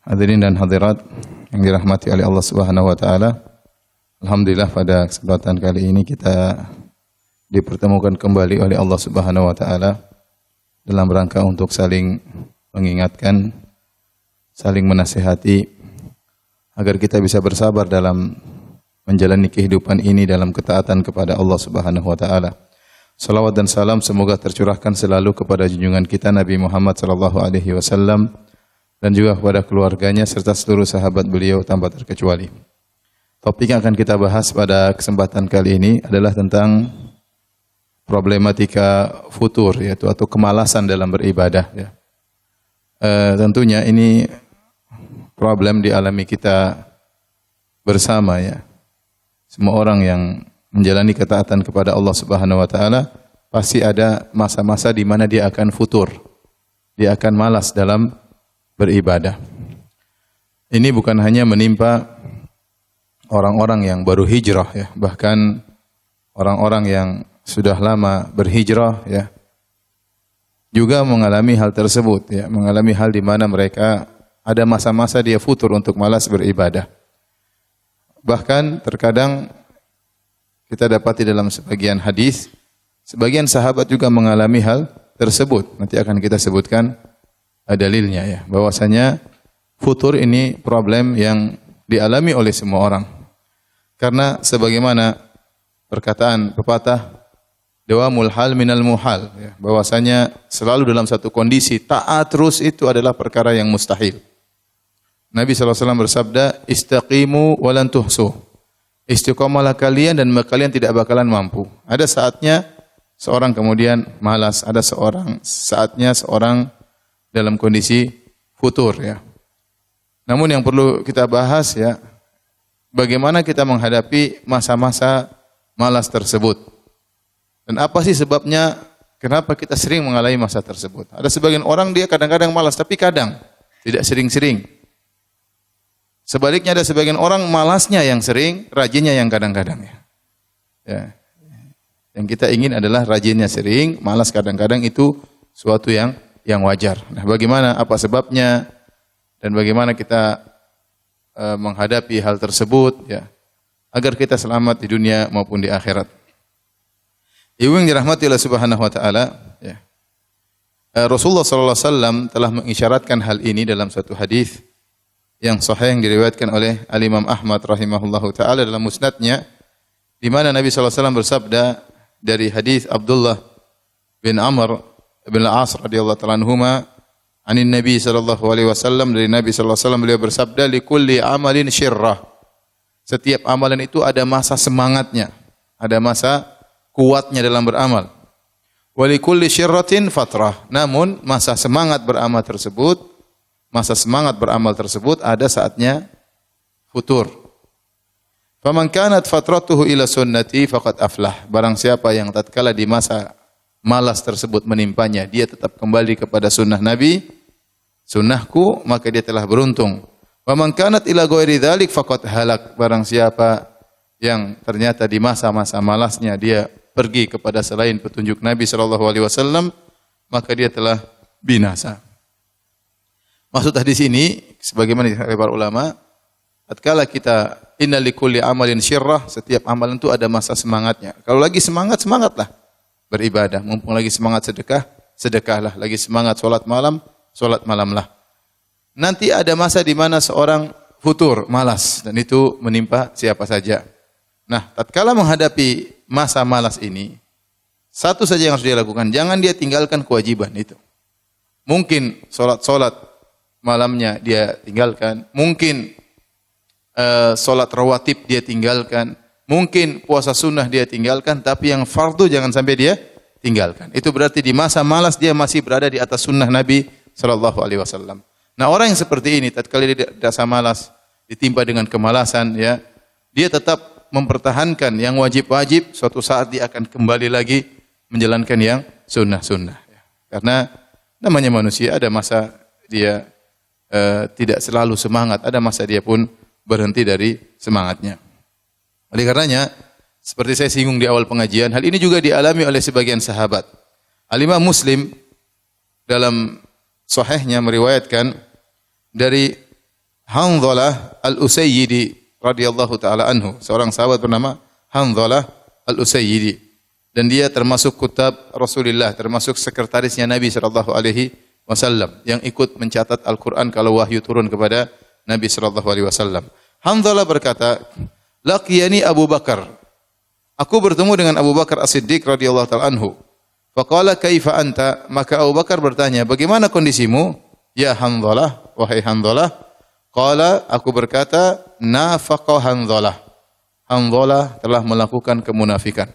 Hadirin dan hadirat yang dirahmati oleh Allah Subhanahu wa taala. Alhamdulillah pada kesempatan kali ini kita dipertemukan kembali oleh Allah Subhanahu wa taala dalam rangka untuk saling mengingatkan, saling menasihati agar kita bisa bersabar dalam menjalani kehidupan ini dalam ketaatan kepada Allah Subhanahu wa taala. Salawat dan salam semoga tercurahkan selalu kepada junjungan kita Nabi Muhammad sallallahu alaihi wasallam dan juga kepada keluarganya serta seluruh sahabat beliau tanpa terkecuali. Topik yang akan kita bahas pada kesempatan kali ini adalah tentang problematika futur, yaitu atau kemalasan dalam beribadah. Ya. Tentunya ini problem dialami kita bersama, ya. Semua orang yang menjalani ketaatan kepada Allah Subhanahu wa taala pasti ada masa-masa di mana dia akan futur. Dia akan malas dalam beribadah. Ini bukan hanya menimpa orang-orang yang baru hijrah, ya, bahkan orang-orang yang sudah lama berhijrah, ya, juga mengalami hal tersebut, ya, mengalami hal di mana mereka ada masa-masa dia futur untuk malas beribadah. Bahkan terkadang kita dapati dalam sebagian hadis, sebagian sahabat juga mengalami hal tersebut. Nanti akan kita sebutkan dalilnya, ya, bahwasanya futur ini problem yang dialami oleh semua orang. Karena sebagaimana perkataan pepatah, dawamul hal minal muhal, ya, bahwasanya selalu dalam satu kondisi taat terus itu adalah perkara yang mustahil. Nabi SAW bersabda, istaqimu walan tuhsuh. Istiqamalah kalian dan kalian tidak bakalan mampu. Ada saatnya seorang kemudian malas, ada saatnya seorang dalam kondisi futur, ya. Namun yang perlu kita bahas, ya, bagaimana kita menghadapi masa-masa malas tersebut. Dan apa sih sebabnya kenapa kita sering mengalami masa tersebut? Ada sebagian orang dia kadang-kadang malas, tapi kadang tidak sering-sering. Sebaliknya ada sebagian orang malasnya yang sering, rajinnya yang kadang-kadang, ya. Ya. Yang kita ingin adalah rajinnya sering, malas kadang-kadang itu suatu yang wajar. Nah, bagaimana, apa sebabnya, dan bagaimana kita menghadapi hal tersebut, ya, agar kita selamat di dunia maupun di akhirat. Ibu yang dirahmati Allah Subhanahu wa taala, ya. Rasulullah sallallahu alaihi wasallam telah mengisyaratkan hal ini dalam satu hadis yang sahih yang diriwayatkan oleh Al-Imam Ahmad rahimahullahu taala dalam musnadnya, di mana Nabi sallallahu alaihi wasallam bersabda dari hadis Abdullah bin Amr bin Al-As radhiyallahu ta'ala anhuma, anin Nabi sallallahu alaihi wasallam, dari Nabi sallallahu alaihi wasallam beliau bersabda, likulli amalin syirrah. Setiap amalan itu ada masa semangatnya, ada masa kuatnya dalam beramal. Wa likulli syirratin fatrah. Namun masa semangat beramal tersebut ada saatnya futur. Faman kanat fatratuhu ila sunnati faqad aflah. Barang siapa yang tatkala di masa malas tersebut menimpanya, dia tetap kembali kepada sunnah Nabi, sunnahku, maka dia telah beruntung. Wa man kanat ila ghairi dzalik faqad halak. Barang siapa yang ternyata di masa-masa malasnya dia pergi kepada selain petunjuk Nabi sallallahu alaihi wasallam, maka dia telah binasa. Maksud hadis ini sebagaimana dikatakan para ulama, tatkala kita inna likulli amalin syirrah, setiap amalan itu ada masa semangatnya. Kalau lagi semangat, semangatlah beribadah. Mumpung lagi semangat sedekah, sedekahlah. Lagi semangat sholat malamlah. Nanti ada masa di mana seorang futur, malas, dan itu menimpa siapa saja. Nah, tatkala menghadapi masa malas ini, satu saja yang harus dia lakukan, jangan dia tinggalkan kewajiban itu. Mungkin sholat malamnya dia tinggalkan, mungkin sholat rawatib dia tinggalkan, mungkin puasa sunnah dia tinggalkan, tapi yang fardu jangan sampai dia tinggalkan. Itu berarti di masa malas dia masih berada di atas sunnah Nabi sallallahu alaihi wasallam. Nah, orang yang seperti ini tatkala dia rasa malas, ditimpa dengan kemalasan, ya, dia tetap mempertahankan yang wajib-wajib, suatu saat dia akan kembali lagi menjalankan yang sunnah-sunnah, ya. Karena namanya manusia, ada masa dia tidak selalu semangat, ada masa dia pun berhenti dari semangatnya. Oleh karenanya, seperti saya singgung di awal pengajian, hal ini juga dialami oleh sebagian sahabat. Al-Imam Muslim dalam sahihnya meriwayatkan dari Hanzalah Al-Usayyidi radhiyallahu taala anhu, seorang sahabat bernama Hanzalah Al-Usayyidi, dan dia termasuk kutab Rasulullah, termasuk sekretarisnya Nabi sallallahu alaihi wasallam yang ikut mencatat Al-Qur'an kalau wahyu turun kepada Nabi sallallahu alaihi wasallam. Hanzalah berkata, "Laqiyani Abu Bakar." Aku bertemu dengan Abu Bakar As-Siddiq radhiyallahu taala anhu. Faqala kaifa anta? Maka Abu Bakar bertanya, "Bagaimana kondisimu?" "Ya Hanzalah, wahai Hanzalah." Qala, aku berkata, "Nafaqa Hanzalah." Hanzalah telah melakukan kemunafikan.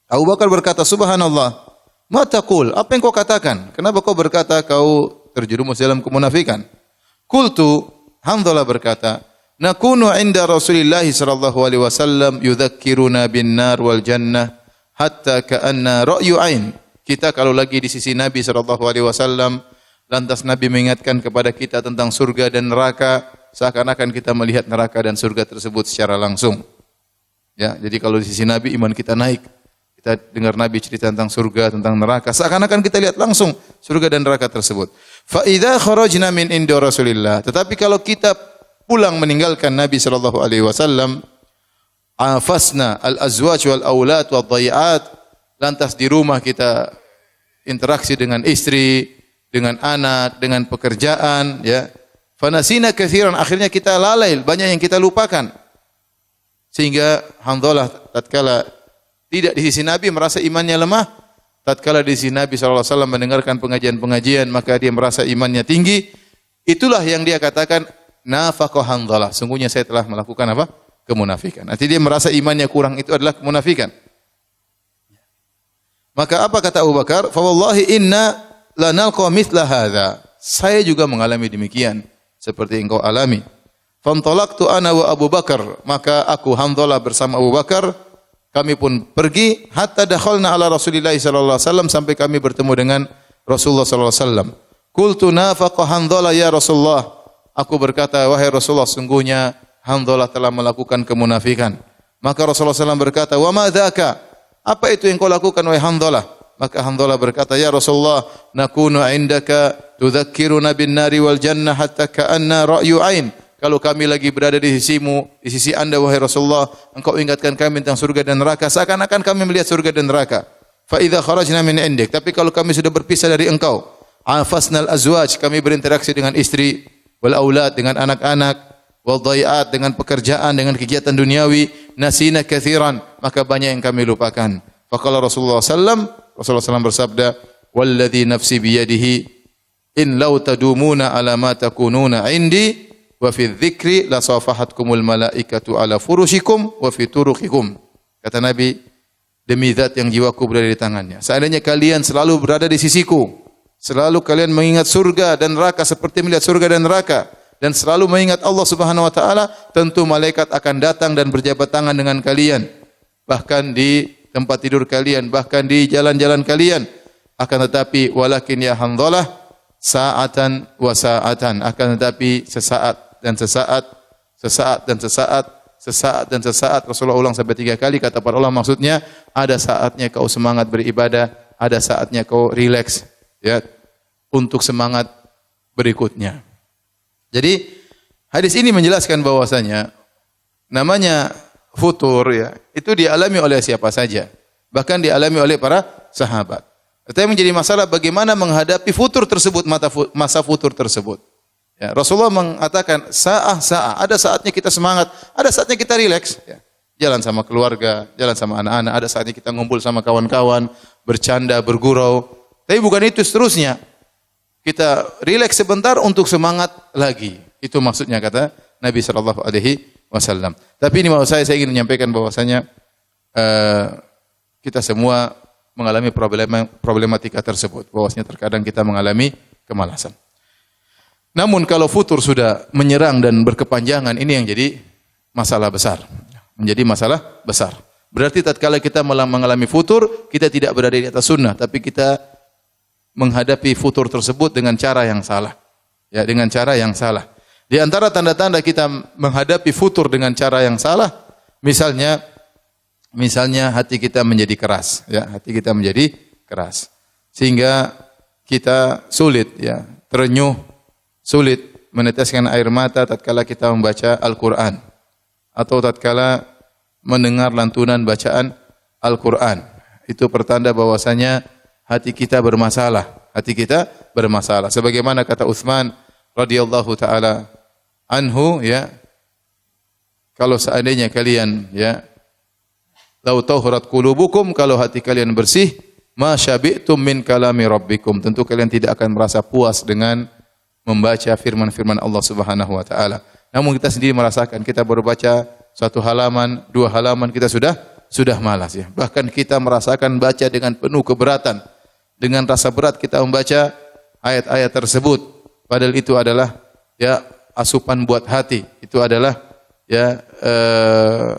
Abu Bakar berkata, "Subhanallah, ma taqul?" Apa yang kau katakan? Kenapa kau berkata kau terjerumus dalam kemunafikan? Qultu, Hanzalah berkata, "Nakunu 'inda Rasulillah sallallahu alaihi wasallam yudzakkiruna bin nar wal jannah hatta ka'anna ra'yu 'ain." Kita kalau lagi di sisi Nabi sallallahu alaihi wasallam, lantas Nabi mengingatkan kepada kita tentang surga dan neraka, seakan-akan kita melihat neraka dan surga tersebut secara langsung. Ya, jadi kalau di sisi Nabi iman kita naik. Kita dengar Nabi cerita tentang surga, tentang neraka, seakan-akan kita lihat langsung surga dan neraka tersebut. Fa idza kharajna min inda Rasulillah. Tetapi kalau kita pulang meninggalkan Nabi sallallahu alaihi wasallam, afasna al-azwaj wal aulad wad dhayiat, lantas di rumah kita interaksi dengan istri, dengan anak, dengan pekerjaan, ya. Fanasina katsiran, akhirnya kita lalai, banyak yang kita lupakan. Sehingga Hanzalah tatkala tidak di sisi Nabi merasa imannya lemah, tatkala di sisi Nabi sallallahu alaihi wasallam mendengarkan pengajian-pengajian maka dia merasa imannya tinggi. Itulah yang dia katakan nafaqa Hanzalah. Sungguhnya saya telah melakukan apa? Kemunafikan. Artinya dia merasa imannya kurang, itu adalah kemunafikan. Maka apa kata Abu Bakar? Fa wallahi inna lanalqa mithla hadza. Saya juga mengalami demikian seperti engkau alami. Fantalaqtu ana wa Abu Bakar, maka aku Hanzalah bersama Abu Bakar, kami pun pergi hatta dakhalna ala Rasulillah sallallahu alaihi wasallam, sampai kami bertemu dengan Rasulullah sallallahu alaihi wasallam. Qultu nafaqa Hanzalah ya Rasulullah. Aku berkata, wahai Rasulullah, sungguhnya Hanzalah telah melakukan kemunafikan. Maka Rasulullah SAW berkata, wa ma dzaka? Apa itu yang kau lakukan wahai Hanzalah? Maka Hanzalah berkata, ya Rasulullah, nakunu indaka tudzakkiruna bin nari wal jannah hatta ka'anna ra'yu ain. Kalau kami lagi berada di sisimu, di sisi Anda wahai Rasulullah, engkau ingatkan kami tentang surga dan neraka, seakan-akan kami melihat surga dan neraka. Fa idza kharajna min indik, tapi kalau kami sudah berpisah dari engkau, afasnal azwaj, kami berinteraksi dengan istri, wal aulad, dengan anak-anak, wal dhayiat, dengan pekerjaan, dengan kegiatan duniawi, nasina katsiran, maka banyak yang kami lupakan. Faqala Rasulullah SAW bersabda, walladzi nafsi biyadihi in law tadumuna ala ma takununa indi wa fi dzikri la safahatkumul malaikatu ala furushikum wa fi turuqikum. Kata Nabi, demi zat yang jiwaku berada di tangannya, seandainya kalian selalu berada di sisiku, selalu kalian mengingat surga dan neraka seperti melihat surga dan neraka, dan selalu mengingat Allah Subhanahu wa taala, tentu malaikat akan datang dan berjabat tangan dengan kalian, bahkan di tempat tidur kalian, bahkan di jalan-jalan kalian. Akan tetapi walakin ya Hanzalah sa'atan wa sa'atan, akan tetapi sesaat dan sesaat, sesaat dan sesaat, sesaat dan sesaat. Rasulullah ulang sampai 3 kali. Kata para ulama maksudnya ada saatnya kau semangat beribadah, ada saatnya kau rileks, ya, untuk semangat berikutnya. Jadi hadis ini menjelaskan bahwasanya namanya futur, ya, itu dialami oleh siapa saja, bahkan dialami oleh para sahabat. Tetapi menjadi masalah bagaimana menghadapi futur tersebut, masa futur tersebut. Ya, Rasulullah mengatakan sa'ah, ada saatnya kita semangat, ada saatnya kita rileks, ya. Jalan sama keluarga, jalan sama anak-anak, ada saatnya kita ngumpul sama kawan-kawan, bercanda, bergurau. Tapi bukan itu seterusnya. Kita rileks sebentar untuk semangat lagi. Itu maksudnya kata Nabi sallallahu alaihi wasallam. Tapi ini mau saya ingin menyampaikan bahwasanya kita semua mengalami problematika tersebut. Bahwasanya terkadang kita mengalami kemalasan. Namun kalau futur sudah menyerang dan berkepanjangan, ini yang jadi masalah besar. Menjadi masalah besar. Berarti tatkala kita mengalami futur, kita tidak berada di atas sunnah, tapi kita menghadapi futur tersebut dengan cara yang salah. Ya, dengan cara yang salah. Di antara tanda-tanda kita menghadapi futur dengan cara yang salah, misalnya hati kita menjadi keras, ya, hati kita menjadi keras. Sehingga kita sulit, ya, terenyuh, sulit meneteskan air mata tatkala kita membaca Al-Qur'an atau tatkala mendengar lantunan bacaan Al-Qur'an. Itu pertanda bahwasanya hati kita bermasalah. Hati kita bermasalah. Sebagaimana kata Utsman radhiyallahu taala anhu, ya, kalau seandainya kalian, ya, lau tahurat qulubukum, kalau hati kalian bersih, ma syabi'tum min kalami rabbikum, tentu kalian tidak akan merasa puas dengan membaca firman-firman Allah Subhanahu wa taala. Namun kita sendiri merasakan, kita baru baca satu halaman, dua halaman kita sudah malas, ya. Bahkan kita merasakan baca dengan penuh keberatan. Dengan rasa berat kita membaca ayat-ayat tersebut. Padahal itu adalah, ya, asupan buat hati. Itu adalah, ya,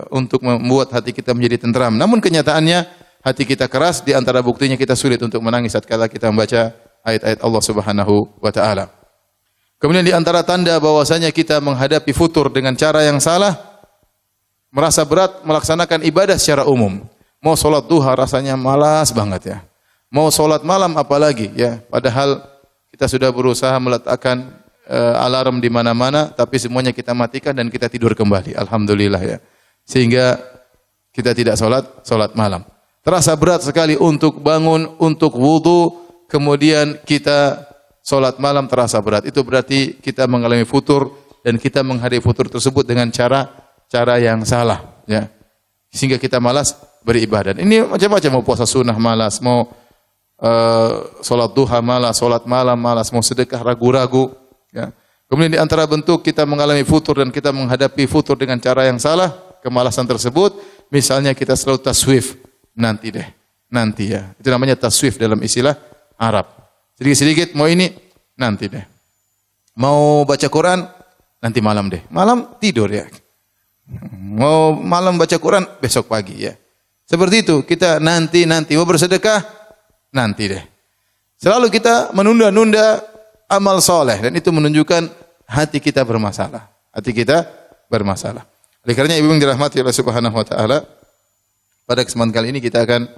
untuk membuat hati kita menjadi tenteram. Namun kenyataannya hati kita keras, di antara buktinya kita sulit untuk menangis tatkala kita membaca ayat-ayat Allah Subhanahu wa taala. Kemudian di antara tanda bahwasanya kita menghadapi futur dengan cara yang salah, merasa berat melaksanakan ibadah secara umum. Mau salat duha rasanya malas banget, ya. Mau salat malam apalagi, ya. Padahal kita sudah berusaha meletakkan alarm di mana-mana, tapi semuanya kita matikan dan kita tidur kembali. Alhamdulillah, ya. Sehingga kita tidak salat malam. Terasa berat sekali untuk bangun, untuk wudu, kemudian kita salat malam terasa berat. Itu berarti kita mengalami futur dan kita menghadapi futur tersebut dengan cara yang salah, ya. Sehingga kita malas beribadah. Ini macam-macam, mau puasa sunnah malas, mau salat duha malas, salat malam malas, mau sedekah ragu-ragu, ya. Kemudian di antara bentuk kita mengalami futur dan kita menghadapi futur dengan cara yang salah, kemalasan tersebut, misalnya kita selalu taswif, nanti deh, nanti, ya. Itu namanya taswif dalam istilah Arab. Sedikit-sedikit mau ini, nanti deh. Mau baca Quran, nanti malam deh. Malam tidur, ya. Mau malam baca Quran, besok pagi, ya. Seperti itu, kita nanti. Mau bersedekah, nanti deh. Selalu kita menunda-nunda amal soleh, dan itu menunjukkan hati kita bermasalah. Hati kita bermasalah. Oleh karenanya ibu yang dirahmati Allah Subhanahu wa taala, pada kesempatan kali ini kita akan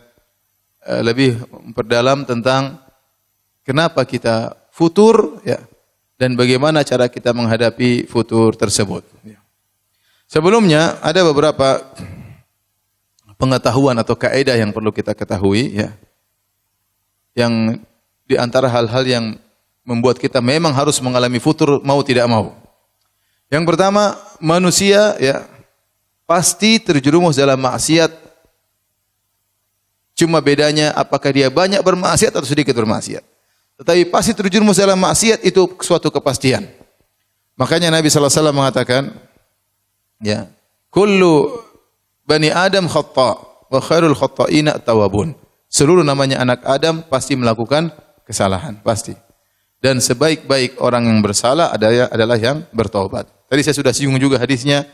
lebih memperdalam tentang kenapa kita futur, ya, dan bagaimana cara kita menghadapi futur tersebut, ya. Sebelumnya ada beberapa pengetahuan atau kaidah yang perlu kita ketahui, ya. Yang di antara hal-hal yang membuat kita memang harus mengalami futur mau tidak mau. Yang pertama, manusia, ya, pasti terjerumus dalam maksiat. Cuma bedanya apakah dia banyak bermaksiat atau sedikit bermaksiat. Tetapi pasti terjerumus dalam maksiat, itu suatu kepastian. Makanya Nabi sallallahu alaihi wasallam mengatakan, ya, kullu bani Adam khata' wa khairul khata'ina at-tawwabun. Seluruh namanya anak Adam pasti melakukan kesalahan, pasti. Dan sebaik-baik orang yang bersalah adalah yang bertaubat. Tadi saya sudah singgung juga hadisnya,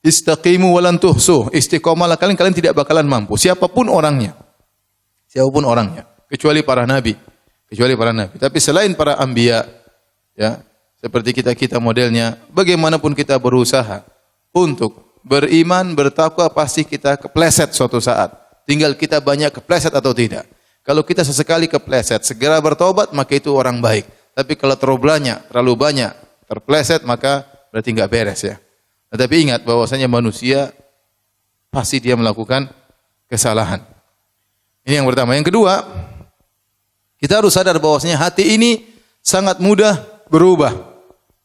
istaqimu walan tuhsu, istiqomalah kalian tidak bakalan mampu. Siapapun orangnya, kecuali para nabi, Tapi selain para anbiya, ya, seperti kita modelnya, bagaimanapun kita berusaha untuk beriman, bertakwa, pasti kita kepleset suatu saat. Tinggal kita banyak kepleset atau tidak. Kalau kita sesekali kepleset, segera bertobat, maka itu orang baik. Tapi kalau terlalu banyak terpleset, maka berarti enggak beres, ya. Tetapi ingat bahwasanya manusia pasti dia melakukan kesalahan. Ini yang pertama. Yang kedua, kita harus sadar bahwasanya hati ini sangat mudah berubah.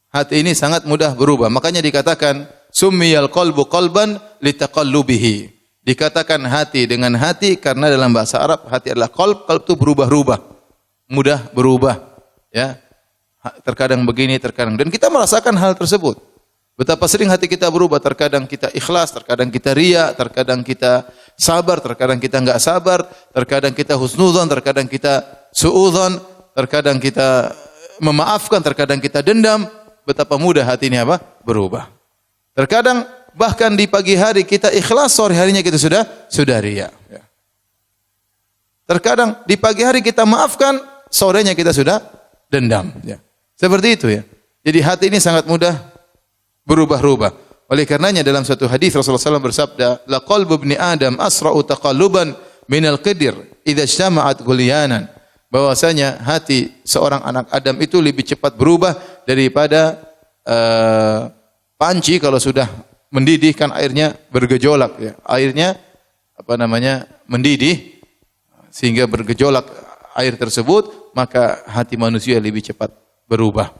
Hati ini sangat mudah berubah. Makanya dikatakan summiyal qalbu qalban litaqallubihi. Dikatakan hati dengan hati karena dalam bahasa Arab hati adalah qalb itu berubah-ubah, mudah berubah, ya. Terkadang begini, terkadang, dan kita merasakan hal tersebut. Betapa sering hati kita berubah, terkadang kita ikhlas, terkadang kita riya, terkadang kita sabar, terkadang kita enggak sabar, terkadang kita husnudzon, terkadang kita suudzon, terkadang kita memaafkan, terkadang kita dendam. Betapa mudah hati ini berubah. Terkadang bahkan di pagi hari kita ikhlas, sore harinya kita sudah riya. Ya. Terkadang di pagi hari kita maafkan, sorenya kita sudah dendam. Ya. Seperti itu, ya. Jadi hati ini sangat mudah berubah-ubah. Oleh karenanya dalam satu hadis Rasulullah SAW bersabda, la qalbu ibni Adam asra'u taqalluban minal qidir idza ijtama'at ghulyanan. Bahwasanya hati seorang anak Adam itu lebih cepat berubah daripada panci kalau sudah mendidih kan airnya bergejolak ya. Airnya mendidih sehingga bergejolak air tersebut, maka hati manusia lebih cepat berubah.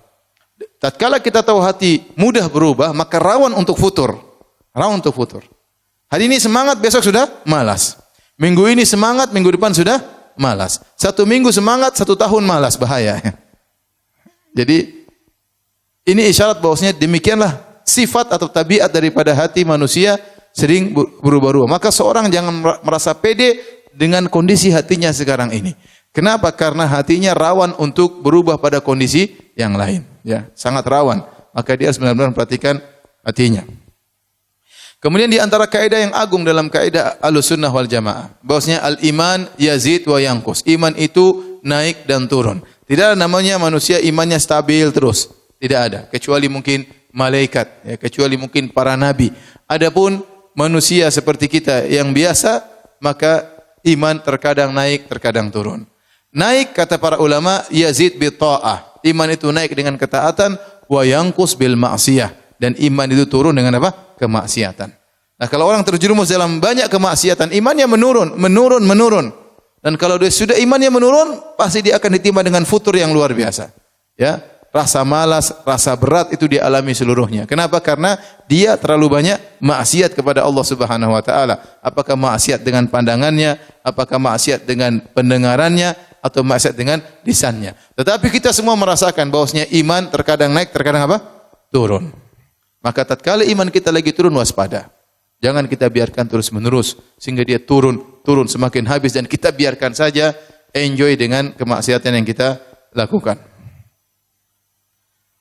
Tatkala kita tahu hati mudah berubah, maka rawan untuk futur. Rawan untuk futur. Hari ini semangat, besok sudah malas. Minggu ini semangat, minggu depan sudah malas. 1 minggu semangat, 1 tahun malas, bahaya. Jadi ini isyarat bahwasanya demikianlah sifat atau tabiat daripada hati manusia sering berubah-ubah. Maka seorang jangan merasa pede dengan kondisi hatinya sekarang ini. Kenapa? Karena hatinya rawan untuk berubah pada kondisi yang lain. Ya, sangat rawan. Maka dia harus benar-benar memperhatikan hatinya. Kemudian di antara kaidah yang agung dalam kaidah Ahlussunnah wal Jamaah, bahwasanya al-iman yazid wa yanqus. Iman itu naik dan turun. Tidak ada namanya manusia imannya stabil terus. Tidak ada, kecuali mungkin malaikat, ya, kecuali mungkin para nabi. Adapun manusia seperti kita yang biasa, maka iman terkadang naik, terkadang turun. Naik kata para ulama yazid bi ta'ah. Iman itu naik dengan ketaatan, wa yanqus bil ma'siyah. Dan iman itu turun dengan apa? Kemaksiatan. Nah, kalau orang terjerumus dalam banyak kemaksiatan, imannya menurun. Dan kalau dia sudah imannya menurun, pasti dia akan ditimpa dengan futur yang luar biasa. Ya, rasa malas, rasa berat itu dia alami seluruhnya. Kenapa? Karena dia terlalu banyak maksiat kepada Allah Subhanahu wa taala. Apakah maksiat dengan pandangannya, apakah maksiat dengan pendengarannya, atau maksiat dengan lisannya. Tetapi kita semua merasakan bahwasanya iman terkadang naik, terkadang apa? Turun. Maka tatkala iman kita lagi turun, waspada. Jangan kita biarkan terus-menerus sehingga dia turun semakin habis dan kita biarkan saja enjoy dengan kemaksiatan yang kita lakukan.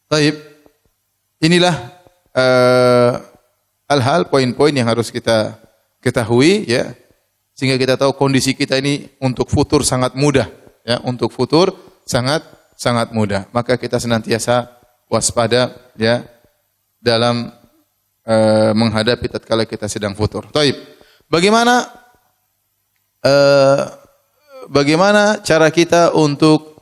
Baik. Inilah hal-hal poin-poin yang harus kita ketahui ya, sehingga kita tahu kondisi kita ini untuk futur sangat mudah ya, untuk futur sangat mudah. Maka kita senantiasa waspada ya dalam menghadapi tatkala kita sedang futur. Taib. Bagaimana cara kita untuk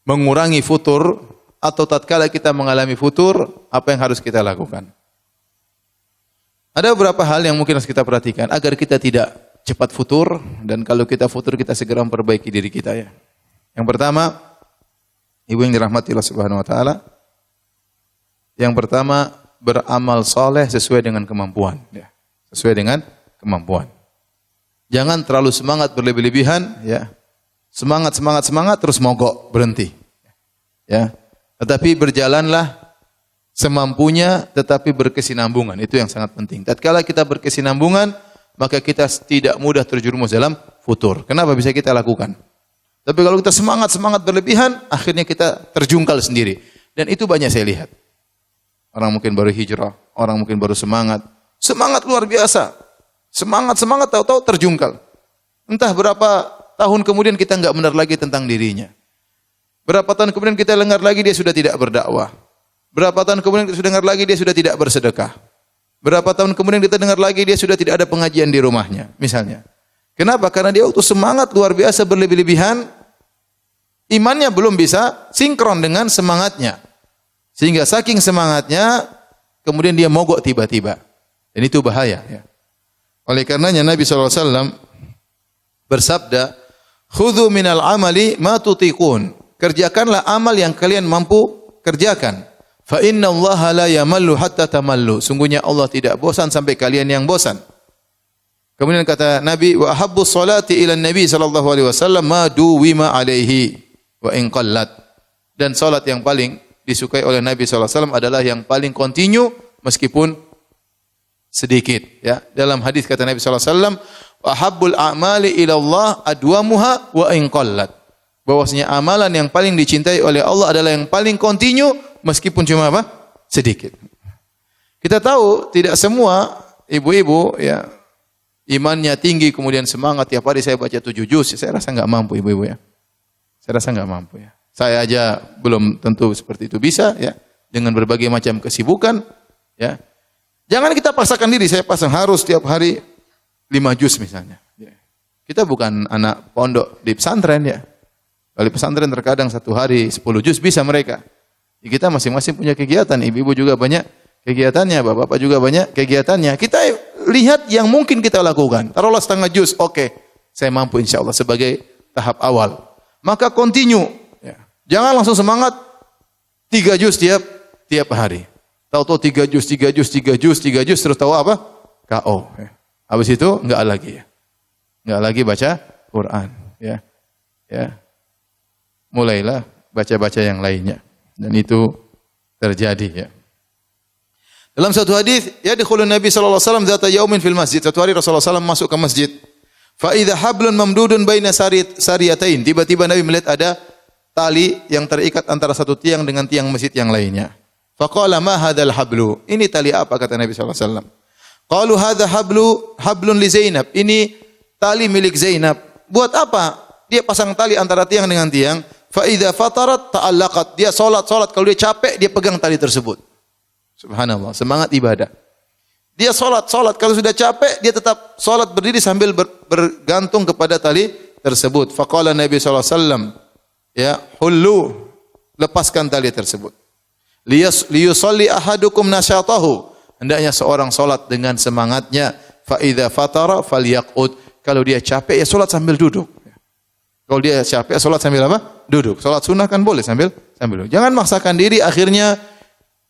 mengurangi futur atau tatkala kita mengalami futur, apa yang harus kita lakukan? Ada beberapa hal yang mungkin harus kita perhatikan agar kita tidak cepat futur, dan kalau kita futur kita segera memperbaiki diri kita ya. Yang pertama, ibu yang dirahmati Allah Subhanahu wa taala, yang pertama, beramal soleh sesuai dengan kemampuan. Ya. Sesuai dengan kemampuan. Jangan terlalu semangat berlebih-lebihan. Ya. Semangat terus mogok, berhenti. Ya. Tetapi berjalanlah semampunya, tetapi berkesinambungan. Itu yang sangat penting. Tatkala kita berkesinambungan, maka kita tidak mudah terjerumus dalam futur. Kenapa bisa kita lakukan? Tapi kalau kita semangat berlebihan, akhirnya kita terjungkal sendiri. Dan itu banyak saya lihat. Orang mungkin baru hijrah, orang mungkin baru semangat luar biasa, semangat tahu-tahu terjungkal. Entah berapa tahun kemudian kita enggak benar lagi tentang dirinya. Berapa tahun kemudian kita dengar lagi dia sudah tidak berdakwah. Berapa tahun kemudian kita sudah dengar lagi dia sudah tidak bersedekah. Berapa tahun kemudian kita dengar lagi dia sudah tidak ada pengajian di rumahnya, misalnya. Kenapa? Karena dia waktu semangat luar biasa berlebih-lebihan, imannya belum bisa sinkron dengan semangatnya. Sehingga saking semangatnya, kemudian dia mogok tiba-tiba. Dan itu bahaya. Ya. Oleh karenanya Nabi SAW bersabda, "Khudhu minal amali ma tutiqun." Kerjakanlah amal yang kalian mampu kerjakan. Fa inna Allah la yamallu hatta tamallu. Sungguhnya Allah tidak bosan sampai kalian yang bosan. Kemudian kata Nabi, "Wa ahabbu sholati ila Nabi sallallahu alaihi wasallam ma duwima alaihi wa in qallat." Dan salat yang paling disukai oleh Nabi SAW adalah yang paling kontinu meskipun sedikit. Ya. Dalam hadis kata Nabi SAW, "Ahabbul a'mali ila Allah adwamuha wa in qallat." Bahwasanya amalan yang paling dicintai oleh Allah adalah yang paling kontinu meskipun cuma apa? Sedikit. Kita tahu tidak semua ibu-ibu ya imannya tinggi kemudian semangat tiap hari saya baca 7 juz. Saya rasa enggak mampu ibu-ibu ya. Saya rasa enggak mampu ya. Saya aja belum tentu seperti itu bisa ya, dengan berbagai macam kesibukan ya. Jangan kita paksakan diri, saya pasang harus tiap hari 5 juz misalnya. Ya. Kita bukan anak pondok di pesantren ya. Kalau di pesantren terkadang 1 hari 10 juz bisa mereka. Kita masing-masing punya kegiatan, ibu-ibu juga banyak kegiatannya, bapak-bapak juga banyak kegiatannya. Kita lihat yang mungkin kita lakukan. Taruhlah setengah juz, oke, saya mampu insya Allah sebagai tahap awal. Maka continue. Ya. Jangan langsung semangat 3 juz tiap hari. Tahu-tahu 3 juz, terus tahu apa? KO. Ya. Habis itu enggak lagi ya. Enggak lagi baca Quran. Ya. Mulailah baca-baca yang lainnya. Dan itu terjadi ya. Dalam satu hadis, yadkhulun Nabi sallallahu alaihi wasallam dzata yaumin fil masjid. Satu hari Rasulullah SAW masuk ke masjid. Fa idza hablun mamdudun baina sariyatain. Tiba-tiba Nabi melihat ada tali yang terikat antara satu tiang dengan tiang masjid yang lainnya. Faqala ma hadzal hablu? Ini tali apa kata Nabi sallallahu alaihi wasallam? Qalu hadza hablun li Zainab. Ini tali milik Zainab. Buat apa? Dia pasang tali antara tiang dengan tiang. Fa idza fatarat ta'allaqat. Dia salat kalau dia capek dia pegang tali tersebut. Subhanallah, semangat ibadah. Dia salat kalau sudah capek dia tetap salat berdiri sambil bergantung kepada tali tersebut. Faqala Nabi sallallahu alaihi wasallam, ya, hullu, lepaskan tali tersebut. Liyusalli ahadukum nasyatahu. Hendaknya seorang salat dengan semangatnya. Fa idza fatara falyaqud. Kalau dia capek ya salat sambil duduk. Kalau dia capek salat sambil apa? Duduk. Salat sunnah kan boleh sambil duduk. Jangan maksakan diri akhirnya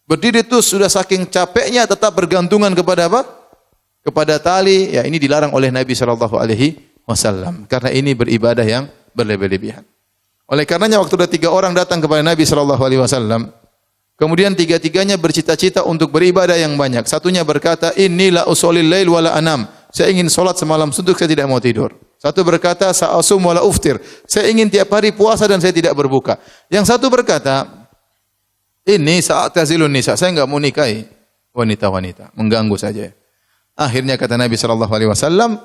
berdiri itu sudah saking capeknya tetap bergantungan kepada apa? Kepada tali. Ya, ini dilarang oleh Nabi sallallahu alaihi wasallam karena ini beribadah yang berlebih-lebihan. Oleh karenanya waktu ada 3 orang datang kepada Nabi sallallahu alaihi wasallam, kemudian 3-tiganya bercita-cita untuk beribadah yang banyak. Satunya berkata, "Inni la usholil lail wa la anam." Saya ingin salat semalam suntuk, saya tidak mau tidur. Satu berkata, "Sa'asum wa la uftir." Saya ingin tiap hari puasa dan saya tidak berbuka. Yang satu berkata, "Ini sa'atazilun nisa." Saya enggak mau nikahi wanita-wanita, mengganggu saja. Akhirnya kata Nabi sallallahu alaihi wasallam,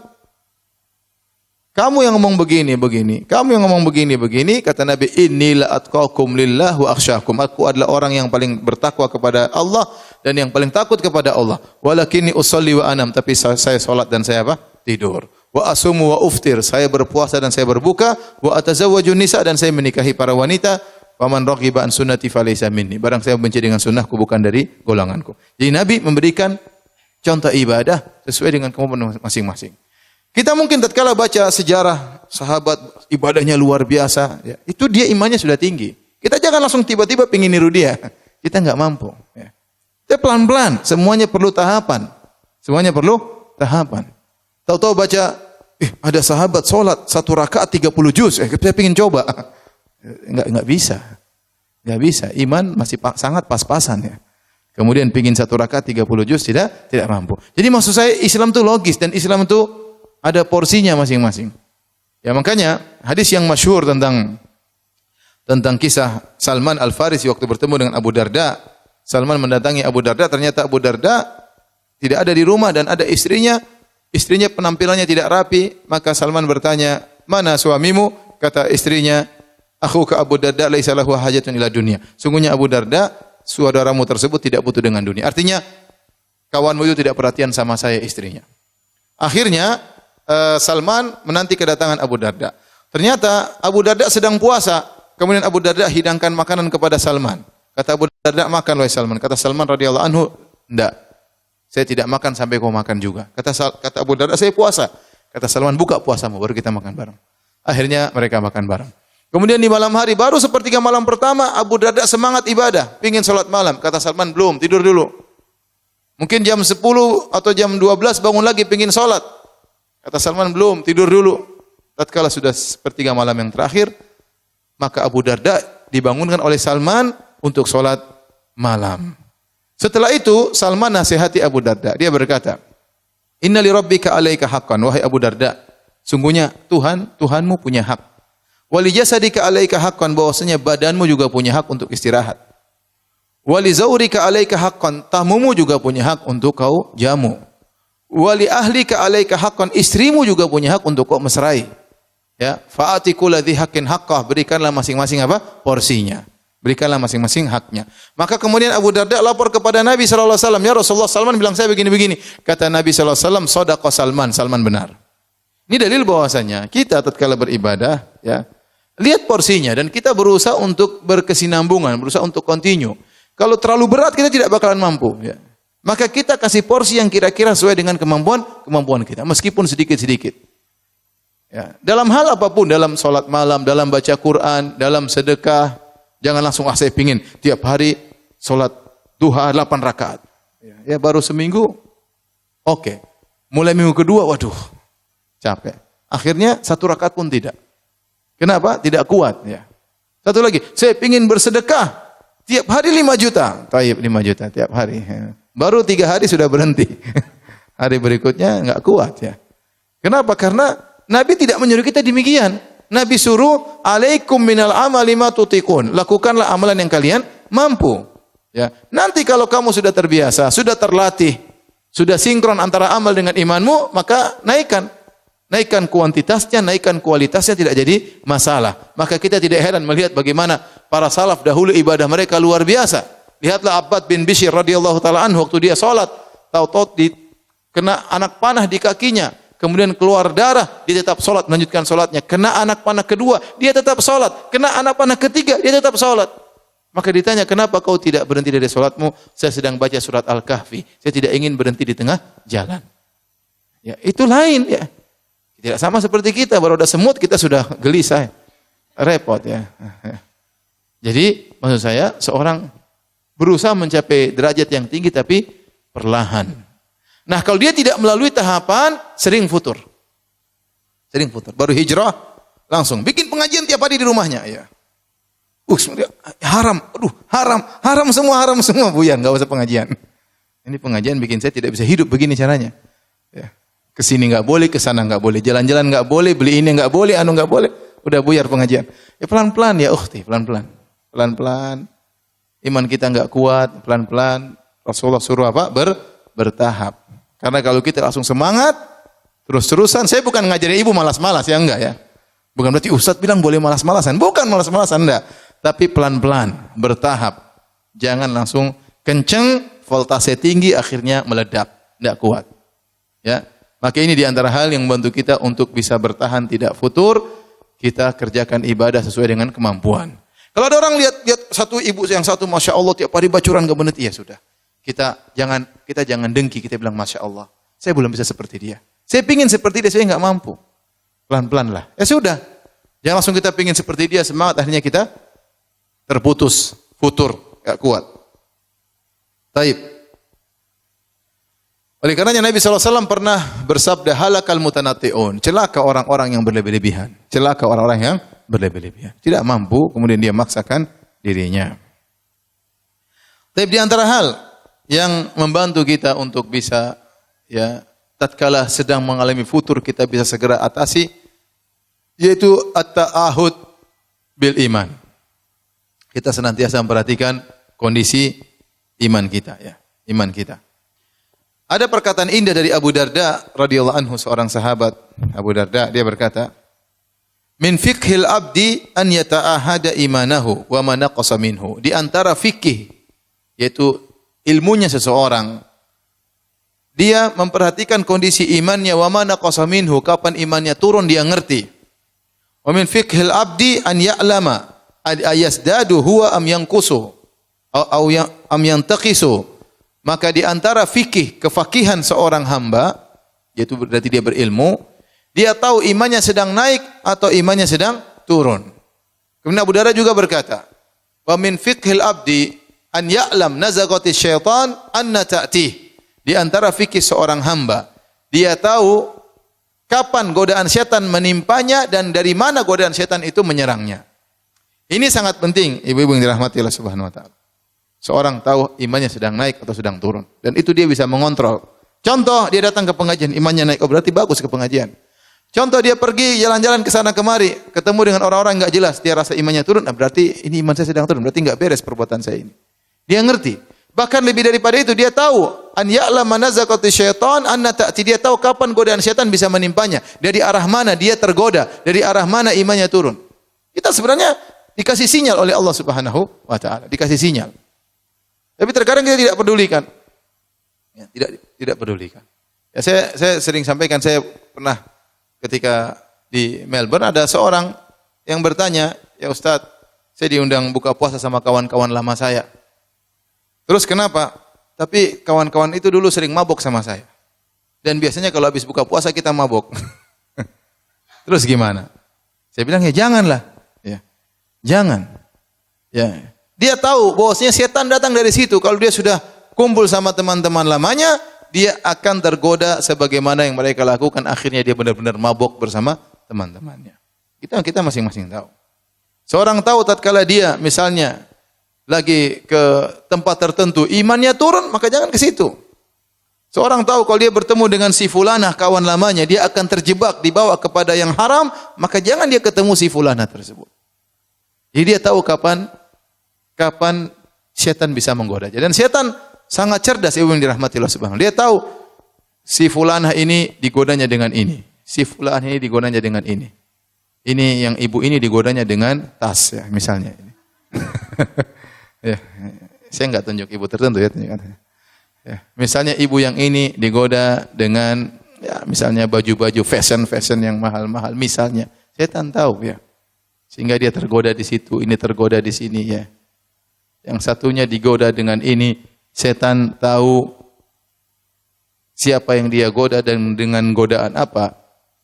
"Kamu yang ngomong begini, kamu yang ngomong begini, kata Nabi, "Inni la atqakum lillah wa akhsyakum." Aku adalah orang yang paling bertakwa kepada Allah dan yang paling takut kepada Allah. Walakinni usolli wa anam, tapi saya salat dan saya apa? Tidur. Wa asumu wa uftir, saya berpuasa dan saya berbuka. Wa atazawwajun nisa, dan saya menikahi para wanita. Faman raghiba an sunnati falaysa minni. Barang saya benci dengan sunnahku bukan dari golonganku. Jadi Nabi memberikan contoh ibadah sesuai dengan kemampuan masing-masing. Kita mungkin tatkala baca sejarah sahabat ibadahnya luar biasa, ya, itu dia imannya sudah tinggi. Kita jangan langsung tiba-tiba pengin niru dia. Kita enggak mampu. Ya. Kita pelan-pelan, semuanya perlu tahapan. Tahu-tahu baca, ada sahabat sholat 1 rakaat 30 juz. Saya ingin coba. Enggak bisa. Enggak bisa. Iman masih sangat pas-pasan ya. Kemudian pingin 1 rakaat 30 juz tidak mampu. Jadi maksud saya Islam itu logis dan Islam itu ada porsinya masing-masing. Ya makanya hadis yang masyhur tentang kisah Salman Al-Farisi waktu bertemu dengan Abu Darda. Salman mendatangi Abu Darda, ternyata Abu Darda tidak ada di rumah dan ada istrinya. Istrinya penampilannya tidak rapi, maka Salman bertanya, "Mana suamimu?" Kata istrinya, "Akhuka Abu Darda laisa lahu hajatun ila dunya." Sungguhnya Abu Darda, saudaramu tersebut tidak butuh dengan dunia. Artinya kawanmu itu tidak perhatian sama saya, istrinya. Akhirnya Salman menanti kedatangan Abu Darda. Ternyata Abu Darda sedang puasa. Kemudian Abu Darda hidangkan makanan kepada Salman. Kata Abu Darda, "Makan wahai Salman." Kata Salman radhiyallahu anhu, "Enggak. Saya tidak makan sampai kau makan juga." Kata Abu Darda, "Saya puasa." Kata Salman, "Buka puasamu baru kita makan bareng." Akhirnya mereka makan bareng. Kemudian di malam hari baru sepertiga malam pertama Abu Darda semangat ibadah, pingin salat malam. Kata Salman, "Belum, tidur dulu." Mungkin jam 10 atau jam 12 bangun lagi pingin salat. Kata Salman, "Belum, tidur dulu." Tatkala sudah sepertiga malam yang terakhir, maka Abu Darda dibangunkan oleh Salman untuk salat malam. Setelah itu Salman nasihati Abu Darda. Dia berkata, "Inna li rabbika 'alaika haqqan." Wahai Abu Darda, sungguhnya Tuhanmu punya hak. Wa li jasadika 'alaika haqqan, bahwasanya badanmu juga punya hak untuk istirahat. Wa li zawrika 'alaika haqqan, tamumu juga punya hak untuk kau jamu. Wali ahlika 'alaika haqqan, istrimu juga punya hak untuk kau mesrai. Ya, fa'ati kulladzi haqqin haqqah, berikanlah masing-masing apa? Porsinya. Berikanlah masing-masing haknya. Maka kemudian Abu Darda lapor kepada Nabi sallallahu alaihi wasallam, "Ya Rasulullah, Salman bilang saya begini-begini." Kata Nabi sallallahu alaihi wasallam, "Shadaqa Salman." Salman benar. Ini dalil bahwasanya kita tatkala beribadah, ya, Lihat porsinya dan kita berusaha untuk berkesinambungan, berusaha untuk continue. Kalau terlalu berat kita tidak bakalan mampu. Ya. Maka kita kasih porsi yang kira-kira sesuai dengan kemampuan kita, meskipun sedikit-sedikit. Ya. Dalam hal apapun, dalam sholat malam, dalam baca Quran, dalam sedekah, jangan langsung saya pingin tiap hari sholat duha 8 rakaat. Ya baru seminggu, oke. Mulai minggu kedua, waduh, capek. Akhirnya 1 rakaat pun tidak. Kenapa? Tidak kuat. Ya. Satu lagi, saya pingin bersedekah tiap hari 5 juta. Taib 5 juta tiap hari. Ya. Baru 3 hari sudah berhenti. Hari berikutnya enggak kuat ya. Kenapa? Karena Nabi tidak menyuruh kita demikian. Nabi suruh, alaikum minal amali ma tutiqun. Lakukanlah amalan yang kalian mampu. Ya. Nanti kalau kamu sudah terbiasa, sudah terlatih, sudah sinkron antara amal dengan imanmu, maka naikkan. Naikkan kuantitasnya, naikkan kualitasnya, tidak jadi masalah. Maka kita tidak heran melihat bagaimana para salaf dahulu ibadah mereka luar biasa. Lihatlah Abbad bin Bishr radhiyallahu taala anhu waktu dia salat, tahu-tahu kena anak panah di kakinya, kemudian keluar darah, dia tetap salat, melanjutkan salatnya. Kena anak panah kedua, dia tetap salat. Kena anak panah ketiga, dia tetap salat. Maka ditanya, kenapa kau tidak berhenti dari salatmu? Saya sedang baca surat Al-Kahfi. Saya tidak ingin berhenti di tengah jalan. Ya, itu lain ya. Tidak sama seperti kita, baru ada semut kita sudah gelisah. Repot ya. Jadi maksud saya seorang berusaha mencapai derajat yang tinggi tapi perlahan. Nah, kalau dia tidak melalui tahapan, sering futur. Sering futur. Baru hijrah langsung bikin pengajian tiap hari di rumahnya ya. Haram. Aduh, haram semua buyan, enggak usah pengajian. Ini pengajian bikin saya tidak bisa hidup, begini caranya. Ya. Kesini nggak boleh, kesana nggak boleh, jalan-jalan nggak boleh, beli ini nggak boleh, anu nggak boleh, udah buyar pengajian. Ya pelan-pelan ya, pelan-pelan. Iman kita nggak kuat, pelan-pelan. Rasulullah suruh apa? Bertahap. Karena kalau kita langsung semangat, terus-terusan, saya bukan ngajarin ibu malas-malas ya, enggak ya. Bukan berarti Ustadz bilang boleh malas-malasan, bukan malas-malasan, enggak. Tapi pelan-pelan, bertahap. Jangan langsung kenceng, voltase tinggi, akhirnya meledak, enggak kuat. Ya. Maka ini diantara hal yang membantu kita untuk bisa bertahan tidak futur, kita kerjakan ibadah sesuai dengan kemampuan. Kalau ada orang lihat satu ibu yang satu, masya Allah tiap hari bacuran nggak berhenti, ya sudah. Kita jangan dengki, kita bilang masya Allah, saya belum bisa seperti dia. Saya pingin seperti dia, saya nggak mampu. Pelan-pelan lah. Ya sudah, jangan langsung kita pingin seperti dia, semangat akhirnya kita terputus, futur, nggak kuat. Taib. Oleh karenanya Nabi SAW pernah bersabda, halakal mutanatti'un, celaka orang-orang yang berlebih-lebihan. Celaka orang-orang yang berlebih-lebihan. Tidak mampu, kemudian dia maksakan dirinya. Tapi di antara hal yang membantu kita untuk bisa, ya, tatkala sedang mengalami futur, kita bisa segera atasi, yaitu at-ta'ahud bil iman. Kita senantiasa memperhatikan kondisi iman kita, ya, iman kita. Ada perkataan indah dari Abu Darda radhiyallahu anhu, seorang sahabat. Abu Darda dia berkata, "Min fiqhil abdi an yata'ahada imanahu wa ma naqasa minhu." Di antara fikih, yaitu ilmunya seseorang, dia memperhatikan kondisi imannya, wa ma naqasa minhu, kapan imannya turun dia ngerti. Wa min fiqhil abdi an ya'lama ayasdadu huwa am yanqusu am yantaqisu. Maka di antara fikih, kefakihan seorang hamba, yaitu berarti dia berilmu, dia tahu imannya sedang naik atau imannya sedang turun. Kemudian Abu Darda juga berkata, wa min fiqhil abdi an ya'lam nazagati syaitan anna ta'tih. Di antara fikih seorang hamba, dia tahu kapan godaan syaitan menimpanya dan dari mana godaan syaitan itu menyerangnya. Ini sangat penting, ibu-ibu yang dirahmati Allah Subhanahu wa taala. Seorang tahu imannya sedang naik atau sedang turun. Dan itu dia bisa mengontrol. Contoh, dia datang ke pengajian, imannya naik. Oh, berarti bagus ke pengajian. Contoh, dia pergi jalan-jalan ke sana kemari, ketemu dengan orang-orang enggak jelas, dia rasa imannya turun, nah berarti ini iman saya sedang turun, berarti enggak beres perbuatan saya ini. Dia ngerti. Bahkan lebih daripada itu, dia tahu an ya'lama nazaqati syaitan anna ta'ti, dia tahu kapan godaan syaitan bisa menimpanya, dari arah mana dia tergoda, dari arah mana imannya turun. Kita sebenarnya dikasih sinyal oleh Allah Subhanahu wa taala, dikasih sinyal. Tapi terkadang kita tidak pedulikan. Ya, tidak pedulikan. Ya, saya sering sampaikan, saya pernah ketika di Melbourne ada seorang yang bertanya, "Ya Ustaz, saya diundang buka puasa sama kawan-kawan lama saya. Terus kenapa? Tapi kawan-kawan itu dulu sering mabok sama saya. Dan biasanya kalau habis buka puasa kita mabok." Terus gimana? Saya bilang, "Ya janganlah." Ya. Jangan. Ya. Dia tahu bahwasanya setan datang dari situ. Kalau dia sudah kumpul sama teman-teman lamanya, dia akan tergoda sebagaimana yang mereka lakukan. Akhirnya dia benar-benar mabok bersama teman-temannya. Kita masing-masing tahu. Seorang tahu tatkala dia misalnya lagi ke tempat tertentu, imannya turun, maka jangan ke situ. Seorang tahu kalau dia bertemu dengan si fulanah kawan lamanya, dia akan terjebak dibawa kepada yang haram, maka jangan dia ketemu si fulanah tersebut. Jadi dia tahu kapan setan bisa menggoda. Dan setan sangat cerdas, ibu yang dirahmati Allah Subhanahu. Dia tahu si fulanah ini digodanya dengan ini, si fulanah ini digodanya dengan ini. Ini yang ibu ini digodanya dengan tas ya, misalnya ini. Ya, saya enggak tunjuk ibu tertentu ya, tunjukkan. Ya, misalnya ibu yang ini digoda dengan ya misalnya baju-baju fashion yang mahal-mahal misalnya. Setan tahu ya. Sehingga dia tergoda di situ, ini tergoda di sini ya. Yang satunya digoda dengan ini, setan tahu siapa yang dia goda dan dengan godaan apa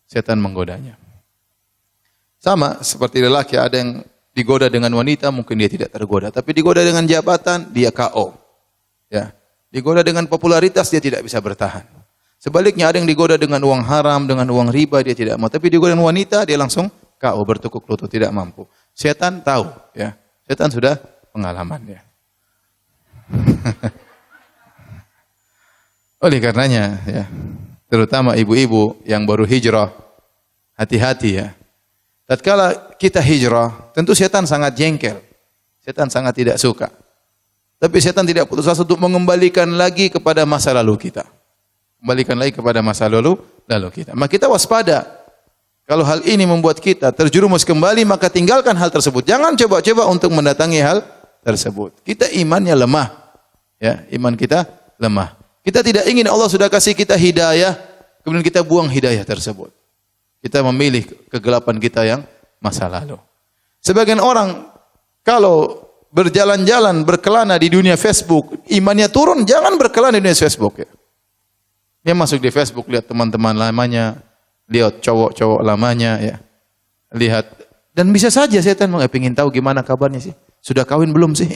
setan menggodanya. Sama seperti lelaki, ada yang digoda dengan wanita mungkin dia tidak tergoda, tapi digoda dengan jabatan dia KO. Ya. Digoda dengan popularitas dia tidak bisa bertahan. Sebaliknya ada yang digoda dengan uang haram, dengan uang riba dia tidak mau, tapi digoda dengan wanita dia langsung KO, bertukuk lutut, tidak mampu. Setan tahu, ya. Setan sudah pengalaman ya. Oleh karenanya ya, terutama ibu-ibu yang baru hijrah, hati-hati ya. Tatkala kita hijrah, tentu setan sangat jengkel. Setan sangat tidak suka. Tapi setan tidak putus asa untuk mengembalikan lagi kepada masa lalu kita. Kembalikan lagi kepada masa lalu kita. Maka kita waspada. Kalau hal ini membuat kita terjerumus kembali, maka tinggalkan hal tersebut. Jangan coba-coba untuk mendatangi hal tersebut. Kita imannya lemah. Ya, iman kita lemah. Kita tidak ingin Allah sudah kasih kita hidayah, kemudian kita buang hidayah tersebut. Kita memilih kegelapan kita yang masa lalu. Sebagian orang kalau berjalan-jalan, berkelana di dunia Facebook, imannya turun, jangan berkelana di dunia Facebook. Ya. Dia masuk di Facebook, lihat teman-teman lamanya, lihat cowok-cowok lamanya, ya. Lihat. Dan bisa saja setan ingin tahu gimana kabarnya sih. Sudah kawin belum sih?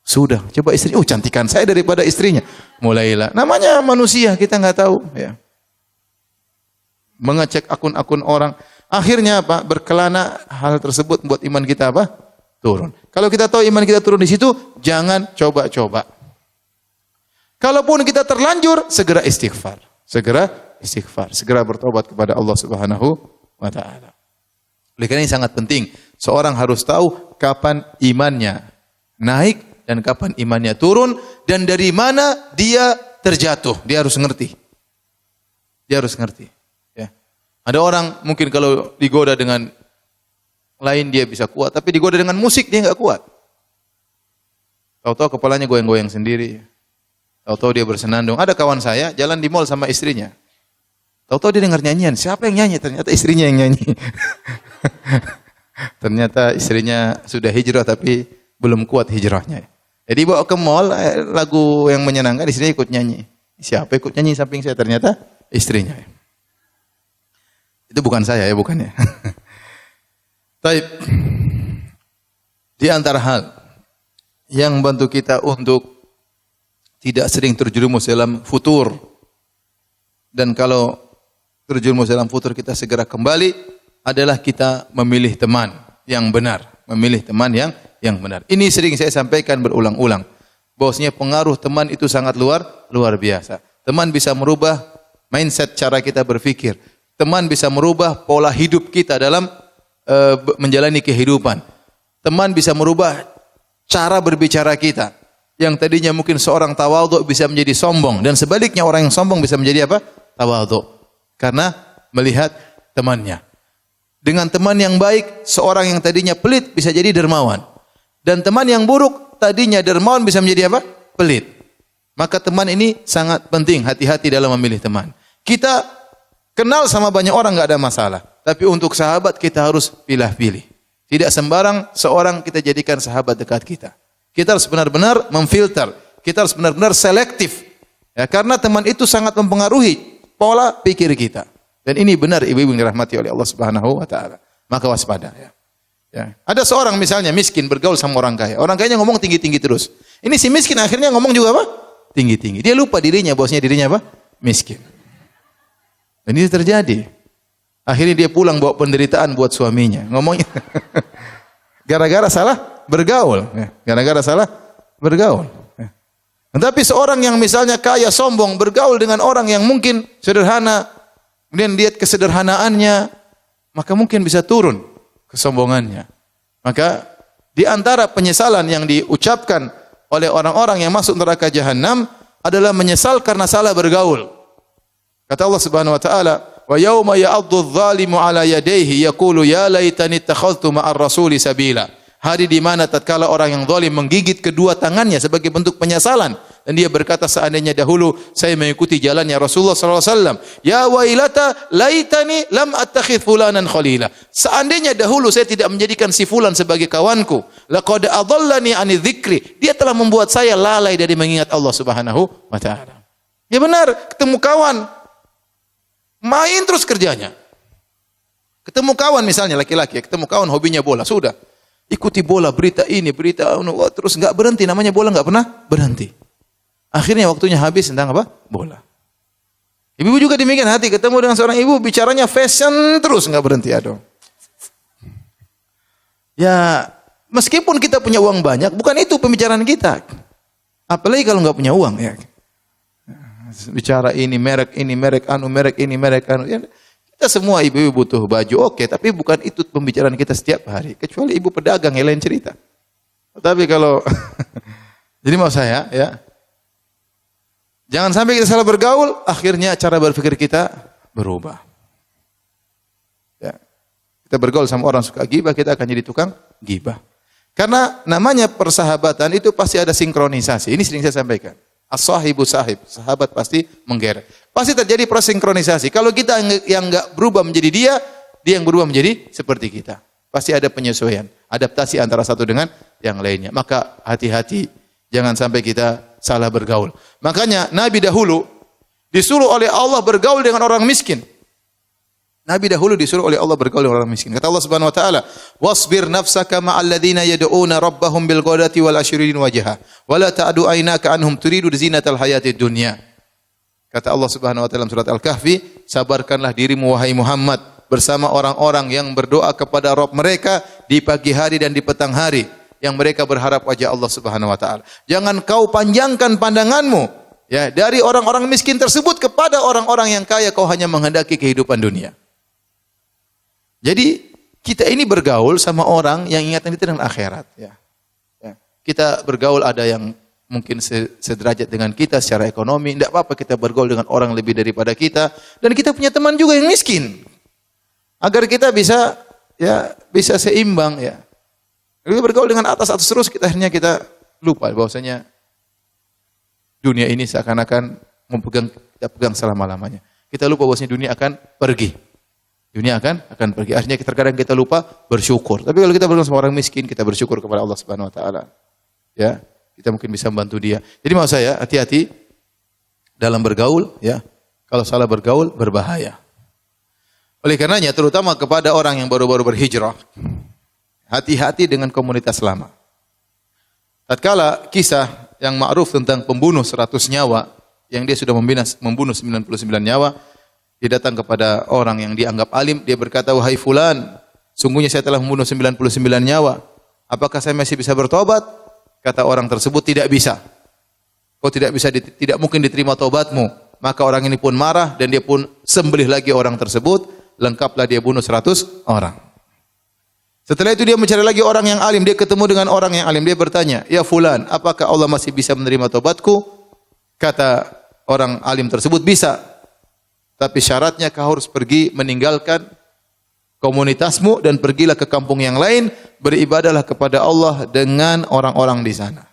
Sudah. Coba istri, cantikan saya daripada istrinya. Mulailah. Namanya manusia, kita nggak tahu. Ya. Mengecek akun-akun orang. Akhirnya apa? Berkelana hal tersebut membuat iman kita apa? Turun. Kalau kita tahu iman kita turun di situ, jangan coba-coba. Kalaupun kita terlanjur, segera istighfar. Segera bertobat kepada Allah Subhanahu wa taala. Oleh karena ini sangat penting, seorang harus tahu kapan imannya naik dan kapan imannya turun dan dari mana dia terjatuh. Dia harus ngerti. Ya. Ada orang mungkin kalau digoda dengan lain dia bisa kuat, tapi digoda dengan musik dia enggak kuat. Tahu-tahu kepalanya goyang-goyang sendiri. Tahu-tahu dia bersenandung. Ada kawan saya jalan di mall sama istrinya. Tahu-tahu dia dengar nyanyian. Siapa yang nyanyi? Ternyata istrinya yang nyanyi. Ternyata istrinya sudah hijrah tapi belum kuat hijrahnya. Jadi bawa ke mall lagu yang menyenangkan, istrinya ikut nyanyi. Siapa ikut nyanyi samping saya? Ternyata istrinya. Itu bukan saya ya, bukan ya. Taib. Di antara hal yang membantu kita untuk tidak sering terjerumus dalam futur. Dan kalau terjerumus dalam futur kita segera kembali adalah kita memilih teman yang benar, memilih teman yang benar. Ini sering saya sampaikan berulang-ulang. Bahwasanya pengaruh teman itu sangat luar biasa. Teman bisa merubah mindset cara kita berpikir. Teman bisa merubah pola hidup kita dalam menjalani kehidupan. Teman bisa merubah cara berbicara kita. Yang tadinya mungkin seorang tawadhu bisa menjadi sombong dan sebaliknya orang yang sombong bisa menjadi apa? Tawadhu. Karena melihat temannya. Dengan teman yang baik, seorang yang tadinya pelit bisa jadi dermawan. Dan teman yang buruk tadinya dermawan bisa menjadi apa? Pelit. Maka teman ini sangat penting, hati-hati dalam memilih teman. Kita kenal sama banyak orang enggak ada masalah, tapi untuk sahabat kita harus pilih-pilih. Tidak sembarang seorang kita jadikan sahabat dekat kita. Kita harus benar-benar memfilter. Kita harus benar-benar selektif. Ya, karena teman itu sangat mempengaruhi pola pikir kita. Dan ini benar ibu-ibu yang dirahmati oleh Allah Subhanahu wa taala. Maka waspada ya. Ya. Ada seorang misalnya miskin bergaul sama orang kaya. Orang kayanya ngomong tinggi-tinggi terus. Ini si miskin akhirnya ngomong juga apa? Tinggi-tinggi. Dia lupa dirinya, bosnya dirinya apa? Miskin. Dan ini terjadi. Akhirnya dia pulang bawa penderitaan buat suaminya. Ngomongnya gara-gara salah bergaul. Gara-gara salah bergaul. Tetapi seorang yang misalnya kaya, sombong, bergaul dengan orang yang mungkin sederhana, kemudian lihat kesederhanaannya, maka mungkin bisa turun kesombongannya. Maka di antara penyesalan yang diucapkan oleh orang-orang yang masuk neraka jahanam adalah menyesal karena salah bergaul. Kata Allah Subhanahu wa taala, "Wa yauma ya'addu adh-dhalimu 'ala yadayhi yaqulu ya laitani ittakhadhtu ma'ar rasuli sabila." Hari di mana tatkala orang yang zalim menggigit kedua tangannya sebagai bentuk penyesalan dan dia berkata seandainya dahulu saya mengikuti jalannya Rasulullah sallallahu alaihi wasallam, ya wailata laitani lam attakhidh fulanan khalila. Seandainya dahulu saya tidak menjadikan si fulan sebagai kawanku, laqad adallani 'ani dzikri. Dia telah membuat saya lalai dari mengingat Allah Subhanahu wa taala. Ya benar, ketemu kawan main terus kerjanya. Ketemu kawan misalnya laki-laki, ketemu kawan hobinya bola, sudah. Ikuti bola, berita ini, berita terus enggak berhenti, namanya bola enggak pernah berhenti. Akhirnya waktunya habis tentang apa? Bola. Ibu juga demikian, hati ketemu dengan seorang ibu bicaranya fashion terus enggak berhenti, aduh. Ya, meskipun kita punya uang banyak, bukan itu pembicaraan kita. Apalagi kalau enggak punya uang ya. Bicara ini merek anu. Ya, kita semua ibu-ibu butuh baju, oke, tapi bukan itu pembicaraan kita setiap hari. Kecuali ibu pedagang yang lain cerita. Tapi kalau jadi mau saya ya, jangan sampai kita salah bergaul, akhirnya cara berpikir kita berubah. Ya. Kita bergaul sama orang suka gibah, kita akan jadi tukang gibah. Karena namanya persahabatan itu pasti ada sinkronisasi. Ini sering saya sampaikan. As-sahibu sahib, sahabat pasti menggeret. Pasti terjadi proses sinkronisasi. Kalau kita yang enggak berubah menjadi dia yang berubah menjadi seperti kita. Pasti ada penyesuaian, adaptasi antara satu dengan yang lainnya. Maka hati-hati, jangan sampai kita salah bergaul. Makanya Nabi dahulu disuruh oleh Allah bergaul dengan orang miskin. Nabi dahulu disuruh oleh Allah bergaul dengan orang miskin. Kata Allah Subhanahu wa taala, "Wasbir nafsaka ma'al ladzina yad'una rabbahum bil ghadati wal asyrin wajha, wa la ta'du aynaka anhum turidu zinatal hayatid dunya." Kata Allah Subhanahu wa taala dalam surat Al-Kahfi, sabarkanlah dirimu wahai Muhammad bersama orang-orang yang berdoa kepada Rabb mereka di pagi hari dan di petang hari, yang mereka berharap wajah Allah Subhanahu wa taala. Jangan kau panjangkan pandanganmu ya dari orang-orang miskin tersebut kepada orang-orang yang kaya, kau hanya menghendaki kehidupan dunia. Jadi kita ini bergaul sama orang yang ingatan kita dengan akhirat. Ya. Ya. Kita bergaul ada yang mungkin sederajat dengan kita secara ekonomi. Tidak apa-apa kita bergaul dengan orang lebih daripada kita. Dan kita punya teman juga yang miskin. Agar kita bisa seimbang. Ya. Kita bergaul dengan atas-atas terus, akhirnya kita lupa bahwasanya dunia ini seakan-akan kita pegang selama-lamanya. Kita lupa bahwasanya dunia akan pergi. Dunia akan pergi. Akhirnya terkadang kita lupa bersyukur. Tapi kalau kita bergaul sama orang miskin, kita bersyukur kepada Allah Subhanahu wa taala. Ya, kita mungkin bisa membantu dia. Jadi maksud saya, hati-hati dalam bergaul ya. Kalau salah bergaul berbahaya. Oleh karenanya terutama kepada orang yang baru-baru berhijrah, hati-hati dengan komunitas lama. Tatkala kisah yang ma'ruf tentang pembunuh 100 nyawa yang dia sudah membunuh 99 nyawa, dia datang kepada orang yang dianggap alim, dia berkata, "Wahai fulan, sungguhnya saya telah membunuh 99 nyawa. Apakah saya masih bisa bertobat?" Kata orang tersebut, "Tidak bisa. Kau tidak mungkin diterima tobatmu." Maka orang ini pun marah dan dia pun sembelih lagi orang tersebut, lengkaplah dia bunuh 100 orang. Setelah itu dia mencari lagi orang yang alim, dia ketemu dengan orang yang alim, dia bertanya, "Ya fulan, apakah Allah masih bisa menerima tobatku?" Kata orang alim tersebut, "Bisa. Tapi syaratnya kau harus pergi meninggalkan komunitasmu dan pergilah ke kampung yang lain, beribadahlah kepada Allah dengan orang-orang di sana."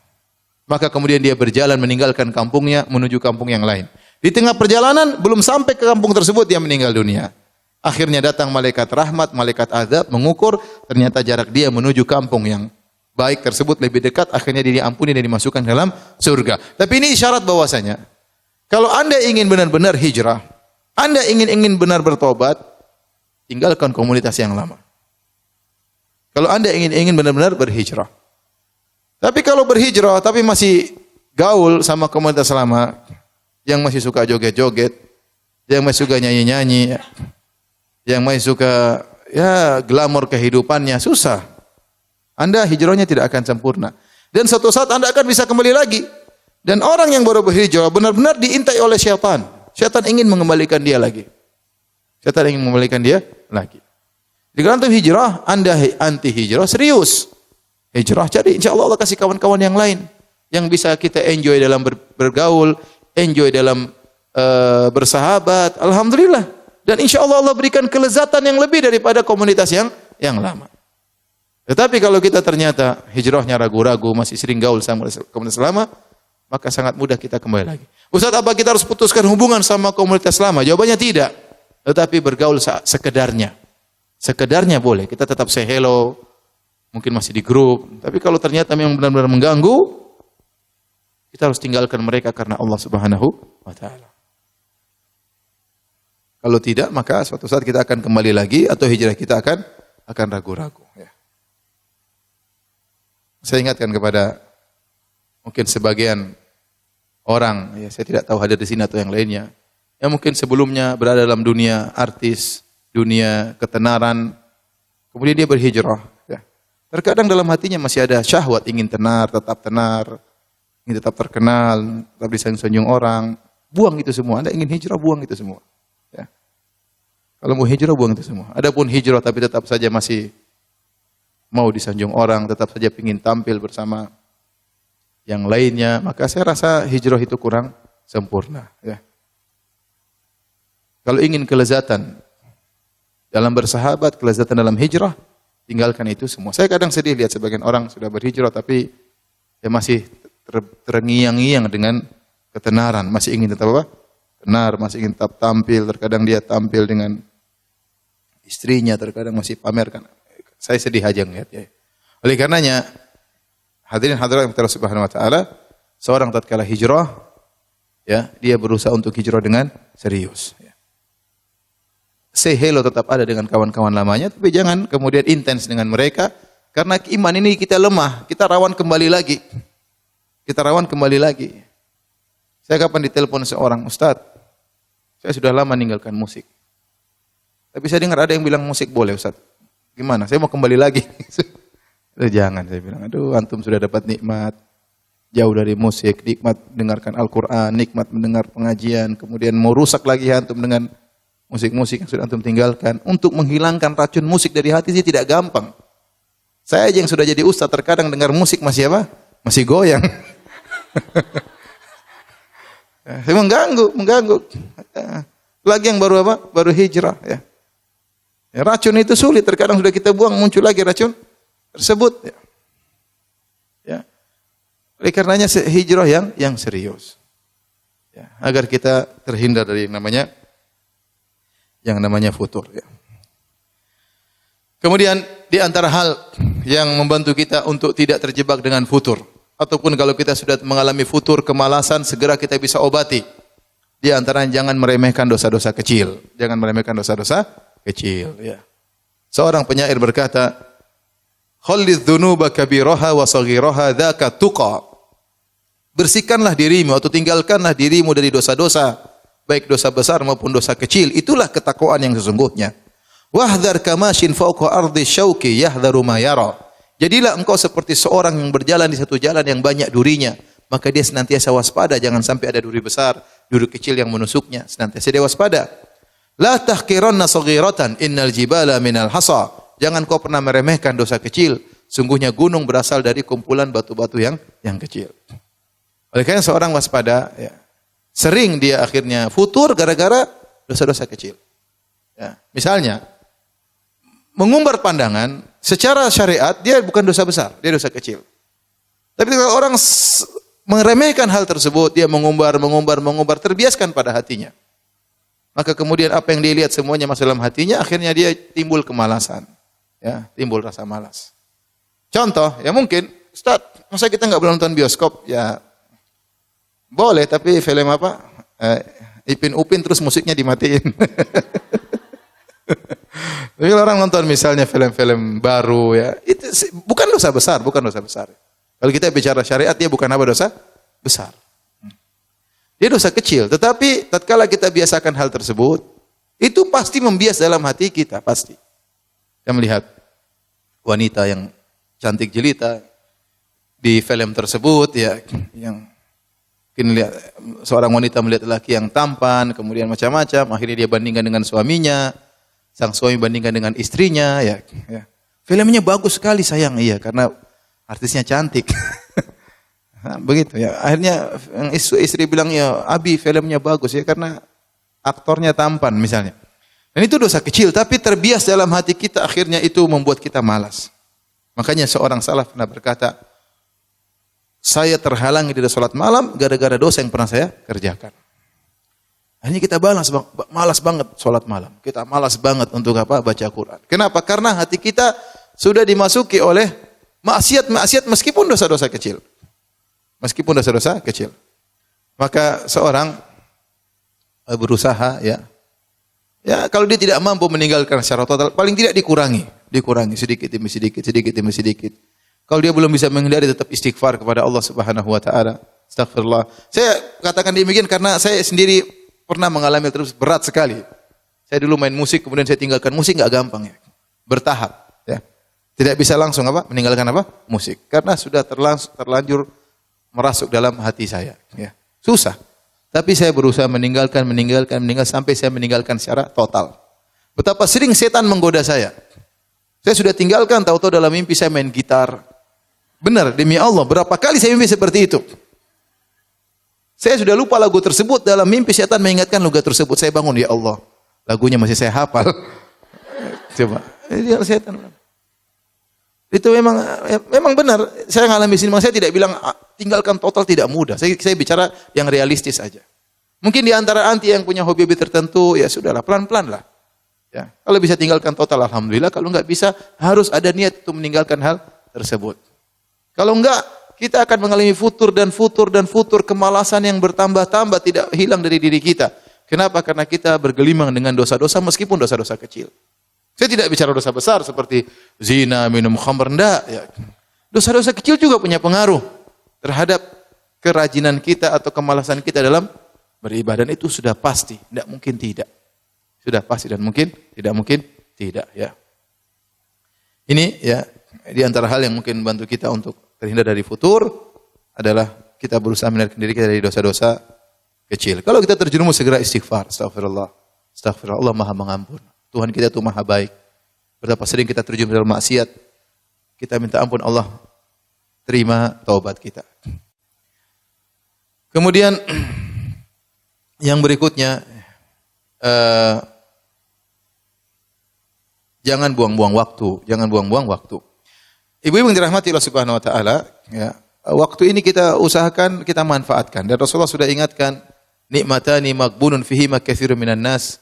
Maka kemudian dia berjalan meninggalkan kampungnya menuju kampung yang lain. Di tengah perjalanan belum sampai ke kampung tersebut dia meninggal dunia. Akhirnya datang malaikat rahmat, malaikat azab mengukur, ternyata jarak dia menuju kampung yang baik tersebut lebih dekat, akhirnya dia diampuni dan dimasukkan dalam surga. Tapi ini isyarat bahwasanya kalau Anda ingin benar-benar hijrah, Anda ingin benar bertobat, tinggalkan komunitas yang lama. Kalau Anda ingin benar-benar berhijrah. Tapi kalau berhijrah tapi masih gaul sama komunitas lama, yang masih suka joget-joget, yang masih suka nyanyi-nyanyi, yang masih suka glamor kehidupannya, susah. Anda hijrahnya tidak akan sempurna. Dan suatu saat Anda akan bisa kembali lagi. Dan orang yang baru berhijrah benar-benar diintai oleh syaitan. Syaitan ingin mengembalikan dia lagi. Syaitan ingin mengembalikan dia lagi. Jika antum hijrah, Anda anti hijrah, serius. Hijrah, jadi insya Allah kasih kawan-kawan yang lain. Yang bisa kita enjoy dalam bergaul, enjoy dalam bersahabat, alhamdulillah. Dan insya Allah Allah berikan kelezatan yang lebih daripada komunitas yang lama. Tetapi kalau kita ternyata hijrahnya ragu-ragu, masih sering gaul sama komunitas lama, maka sangat mudah kita kembali lagi. Ustaz, apa kita harus putuskan hubungan sama komunitas lama? Jawabannya tidak. Tetapi bergaul sekedarnya. Sekedarnya boleh. Kita tetap say hello, mungkin masih di grup. Tapi kalau ternyata memang benar-benar mengganggu, kita harus tinggalkan mereka karena Allah Subhanahu wa taala. Kalau tidak, maka suatu saat kita akan kembali lagi atau hijrah kita akan ragu-ragu, ya. Saya ingatkan kepada mungkin sebagian orang, ya saya tidak tahu hadir di sini atau yang lainnya, yang mungkin sebelumnya berada dalam dunia artis, dunia ketenaran, kemudian dia berhijrah, ya. Terkadang dalam hatinya masih ada syahwat ingin tenar, ingin tetap terkenal, tetap disanjung orang, buang itu semua. Anda ingin hijrah, buang itu semua. Ya. Kalau mau hijrah, buang itu semua. Adapun hijrah tapi tetap saja masih mau disanjung orang, tetap saja ingin tampil bersama yang lainnya, maka saya rasa hijrah itu kurang sempurna. Ya. Kalau ingin kelezatan dalam bersahabat, kelezatan dalam hijrah, tinggalkan itu semua. Saya kadang sedih lihat sebagian orang sudah berhijrah tapi dia masih terngiang-ngiang dengan ketenaran, masih ingin tetap apa? Tenar, masih ingin tetap tampil, terkadang dia tampil dengan istrinya, terkadang masih pamerkan. Saya sedih aja ngelihat, ya. Oleh karenanya, hadirin hadirat yang Allah Subhanahu wa taala, seorang tatkala hijrah, ya, dia berusaha untuk hijrah dengan serius, ya. Say hello tetap ada dengan kawan-kawan lamanya, tapi jangan kemudian intens dengan mereka, karena iman ini kita lemah, kita rawan kembali lagi. Saya kapan ditelepon seorang, Ustaz, saya sudah lama meninggalkan musik. Tapi saya dengar ada yang bilang musik boleh, Ustaz. Gimana? Saya mau kembali lagi. Jangan, saya bilang. Aduh, antum sudah dapat nikmat jauh dari musik, nikmat mendengarkan Al-Quran, nikmat mendengar pengajian, kemudian mau rusak lagi antum dengan musik-musik yang sudah antum tinggalkan. Untuk menghilangkan racun musik dari hati sih tidak gampang. Saya aja yang sudah jadi ustaz terkadang dengar musik masih apa? Masih goyang. mengganggu. Lagi yang baru apa? Baru hijrah, ya. Ya, racun itu sulit, terkadang sudah kita buang muncul lagi racun tersebut, ya. Ya. Oleh karenanya hijrah yang serius. Ya, agar kita terhindar dari yang namanya futur, ya. Kemudian di antara hal yang membantu kita untuk tidak terjebak dengan futur, ataupun kalau kita sudah mengalami futur, kemalasan, segera kita bisa obati. Di antara jangan meremehkan dosa-dosa kecil. Jangan meremehkan dosa-dosa kecil, ya. Seorang penyair berkata, "Khallidz dzunuba kabiraha wa saghiraha dzaka tuqa." Bersihkanlah dirimu atau tinggalkanlah dirimu dari dosa-dosa, baik dosa besar maupun dosa kecil. Itulah ketakwaan yang sesungguhnya. Wahdhar kamashin fawqa ardi syauqi yahdharu ma yara. Jadilah engkau seperti seorang yang berjalan di satu jalan yang banyak durinya, maka dia senantiasa waspada jangan sampai ada duri besar, duri kecil yang menusuknya, senantiasa dia waspada. La tahqiranna saghiratan innal jibala minal hasa. Jangan kau pernah meremehkan dosa kecil, sungguhnya gunung berasal dari kumpulan batu-batu yang kecil. Oleh karena seorang waspada, ya, sering dia akhirnya futur gara-gara dosa-dosa kecil. Ya, misalnya mengumbar pandangan secara syariat dia bukan dosa besar, dia dosa kecil. Tapi kalau orang meremehkan hal tersebut, dia mengumbar, terbiaskan pada hatinya. Maka kemudian apa yang dia lihat semuanya masuk dalam hatinya, akhirnya dia timbul kemalasan. Ya, timbul rasa malas. Contoh, ya mungkin, Ustaz, masa kita nggak boleh nonton bioskop? Ya, boleh, tapi film apa? Ipin Upin terus musiknya dimatiin. Tapi orang nonton misalnya film-film baru, ya, itu bukan dosa besar, bukan dosa besar. Kalau kita bicara syariat, dia bukan apa dosa besar. Dia dosa kecil, tetapi tatkala kita biasakan hal tersebut, itu pasti membias dalam hati kita, pasti. Kita melihat wanita yang cantik jelita di film tersebut, ya, yang mungkin lihat seorang wanita melihat lelaki yang tampan, kemudian macam-macam, akhirnya dia bandingkan dengan suaminya, sang suami bandingkan dengan istrinya, ya. Filmnya bagus sekali sayang, iya, karena artisnya cantik. Nah, begitu ya. Akhirnya istri bilang, ya Abi filmnya bagus ya karena aktornya tampan misalnya. Dan itu dosa kecil, tapi terbias dalam hati kita, akhirnya itu membuat kita malas. Makanya seorang salaf pernah berkata, saya terhalangi dari salat malam gara-gara dosa yang pernah saya kerjakan. Akhirnya kita malas banget salat malam. Kita malas banget untuk apa? Baca Quran. Kenapa? Karena hati kita sudah dimasuki oleh maksiat meskipun dosa-dosa kecil. Meskipun dosa-dosa kecil. Maka seorang berusaha, ya kalau dia tidak mampu meninggalkan secara total, paling tidak dikurangi sedikit demi sedikit. Kalau dia belum bisa menghindari, tetap istighfar kepada Allah Subhanahu wa taala. Astagfirullah. Saya katakan demikian karena saya sendiri pernah mengalami terus berat sekali. Saya dulu main musik, kemudian saya tinggalkan musik, enggak gampang ya. Bertahap, ya. Tidak bisa langsung meninggalkan musik karena sudah terlanjur merasuk dalam hati saya, ya. Susah. Tapi saya berusaha meninggalkan sampai saya meninggalkan secara total. Betapa sering setan menggoda saya. Saya sudah tinggalkan, tahu-tahu dalam mimpi saya main gitar. Benar, demi Allah, berapa kali saya mimpi seperti itu. Saya sudah lupa lagu tersebut, dalam mimpi setan mengingatkan lagu tersebut. Saya bangun, ya Allah, lagunya masih saya hafal. Coba, ini setan. Itu memang benar. Saya ngalami sini, saya tidak bilang tinggalkan total, tidak mudah. Saya bicara yang realistis aja. Mungkin di antara anti yang punya hobi tertentu, ya sudahlah, pelan-pelan lah. Ya, kalau bisa tinggalkan total, alhamdulillah. Kalau enggak bisa, harus ada niat untuk meninggalkan hal tersebut. Kalau enggak, kita akan mengalami futur, kemalasan yang bertambah-tambah tidak hilang dari diri kita. Kenapa? Karena kita bergelimang dengan dosa-dosa meskipun dosa-dosa kecil. Saya tidak bicara dosa besar seperti zina, minum khamr, enggak. Ya. Dosa-dosa kecil juga punya pengaruh terhadap kerajinan kita atau kemalasan kita dalam beribadah. Itu sudah pasti, tidak mungkin tidak. Sudah pasti dan tidak mungkin tidak. Ya. Ini ya di antara hal yang mungkin bantu kita untuk terhindar dari futur adalah kita berusaha menarik diri kita dari dosa-dosa kecil. Kalau kita terjerumus, segera istighfar. Astagfirullah. Allah Maha Mengampun. Tuhan kita itu maha baik. Betapa sering kita terjerumus dalam maksiat, kita minta ampun, Allah terima taubat kita. Kemudian yang berikutnya, jangan buang-buang waktu. Ibu-ibu yang dirahmati Allah Subhanahu wa taala, ya, waktu ini kita usahakan kita manfaatkan. Dan Rasulullah sudah ingatkan, nikmatani maghbunun fihi katsirun minan nas,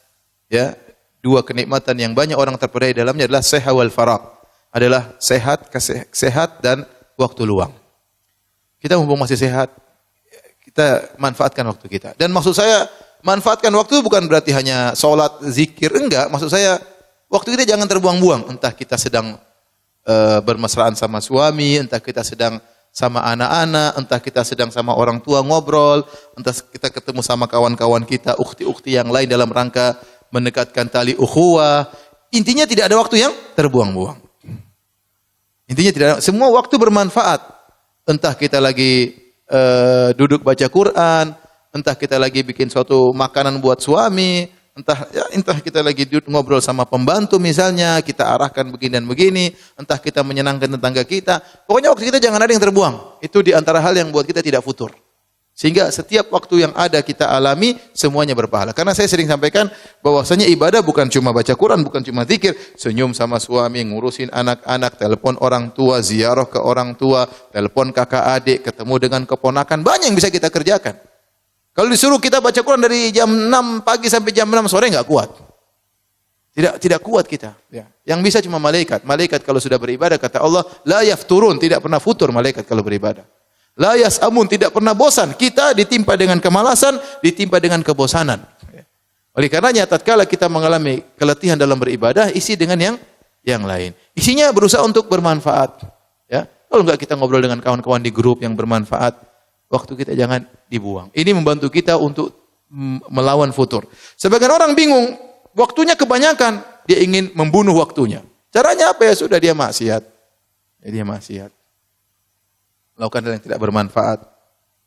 ya. Dua kenikmatan yang banyak orang terpedaya dalamnya adalah sehat wal faragh. Adalah sehat dan waktu luang. Kita mumpung masih sehat, kita manfaatkan waktu kita. Dan maksud saya, manfaatkan waktu bukan berarti hanya sholat, zikir, enggak. Maksud saya, waktu kita jangan terbuang-buang. Entah kita sedang bermesraan sama suami, entah kita sedang sama anak-anak, entah kita sedang sama orang tua ngobrol, entah kita ketemu sama kawan-kawan kita, ukhti-ukhti yang lain dalam rangka mendekatkan tali ukhuwah. Intinya tidak ada waktu yang terbuang-buang. Intinya tidak ada, semua waktu bermanfaat. Entah kita lagi duduk baca Quran, entah kita lagi bikin suatu makanan buat suami, entah kita lagi duduk ngobrol sama pembantu misalnya, kita arahkan begini dan begini, entah kita menyenangkan tetangga kita. Pokoknya waktu kita jangan ada yang terbuang. Itu di antara hal yang buat kita tidak futur. Sehingga setiap waktu yang ada kita alami, semuanya berpahala. Karena saya sering sampaikan bahwasanya ibadah bukan cuma baca Quran, bukan cuma zikir, senyum sama suami, ngurusin anak-anak, telepon orang tua, ziarah ke orang tua, telepon kakak adik, ketemu dengan keponakan, banyak yang bisa kita kerjakan. Kalau disuruh kita baca Quran dari jam 6 pagi sampai jam 6 sore enggak kuat. Tidak kuat kita. Ya. Yang bisa cuma malaikat. Malaikat kalau sudah beribadah kata Allah, la yafturun, tidak pernah futur malaikat kalau beribadah. La yas'amun, tidak pernah bosan. Kita ditimpa dengan kemalasan, ditimpa dengan kebosanan. Ya. Oleh karenanya tatkala kita mengalami keletihan dalam beribadah, isi dengan yang lain. Isinya berusaha untuk bermanfaat. Ya. Kalau enggak kita ngobrol dengan kawan-kawan di grup yang bermanfaat, waktu kita jangan dibuang. Ini membantu kita untuk melawan futur. Sebagian orang bingung, waktunya kebanyakan, dia ingin membunuh waktunya. Caranya apa ya? Sudah dia maksiat. Ya, dia maksiat. Lakukan hal yang tidak bermanfaat.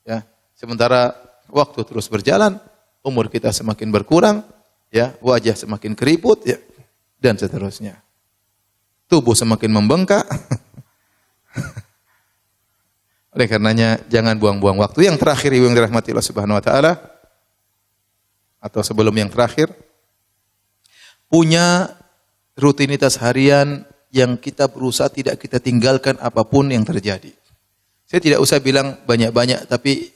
Ya. Sementara waktu terus berjalan, umur kita semakin berkurang, ya, wajah semakin keriput, ya, dan seterusnya. Tubuh semakin membengkak. Oleh karenanya jangan buang-buang waktu. Yang terakhir yang dirahmati Allah Subhanahu wa taala, atau sebelum yang terakhir, punya rutinitas harian yang kita berusaha tidak kita tinggalkan apapun yang terjadi. Saya tidak usah bilang banyak-banyak, tapi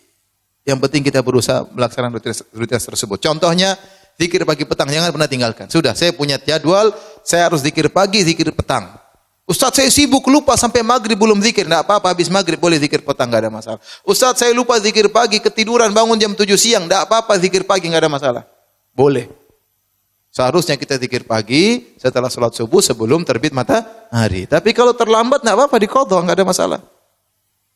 yang penting kita berusaha melaksanakan rutinitas tersebut. Contohnya, zikir pagi petang, jangan pernah tinggalkan. Sudah, saya punya jadwal, saya harus zikir pagi, zikir petang. Ustaz, saya sibuk lupa sampai maghrib belum zikir. Tidak apa-apa, habis maghrib boleh zikir petang, tidak ada masalah. Ustaz, saya lupa zikir pagi, ketiduran bangun jam 7 siang. Tidak apa-apa, zikir pagi, tidak ada masalah. Boleh. Seharusnya kita zikir pagi setelah sholat subuh sebelum terbit matahari. Tapi kalau terlambat, tidak apa-apa, diqadha, tidak ada masalah.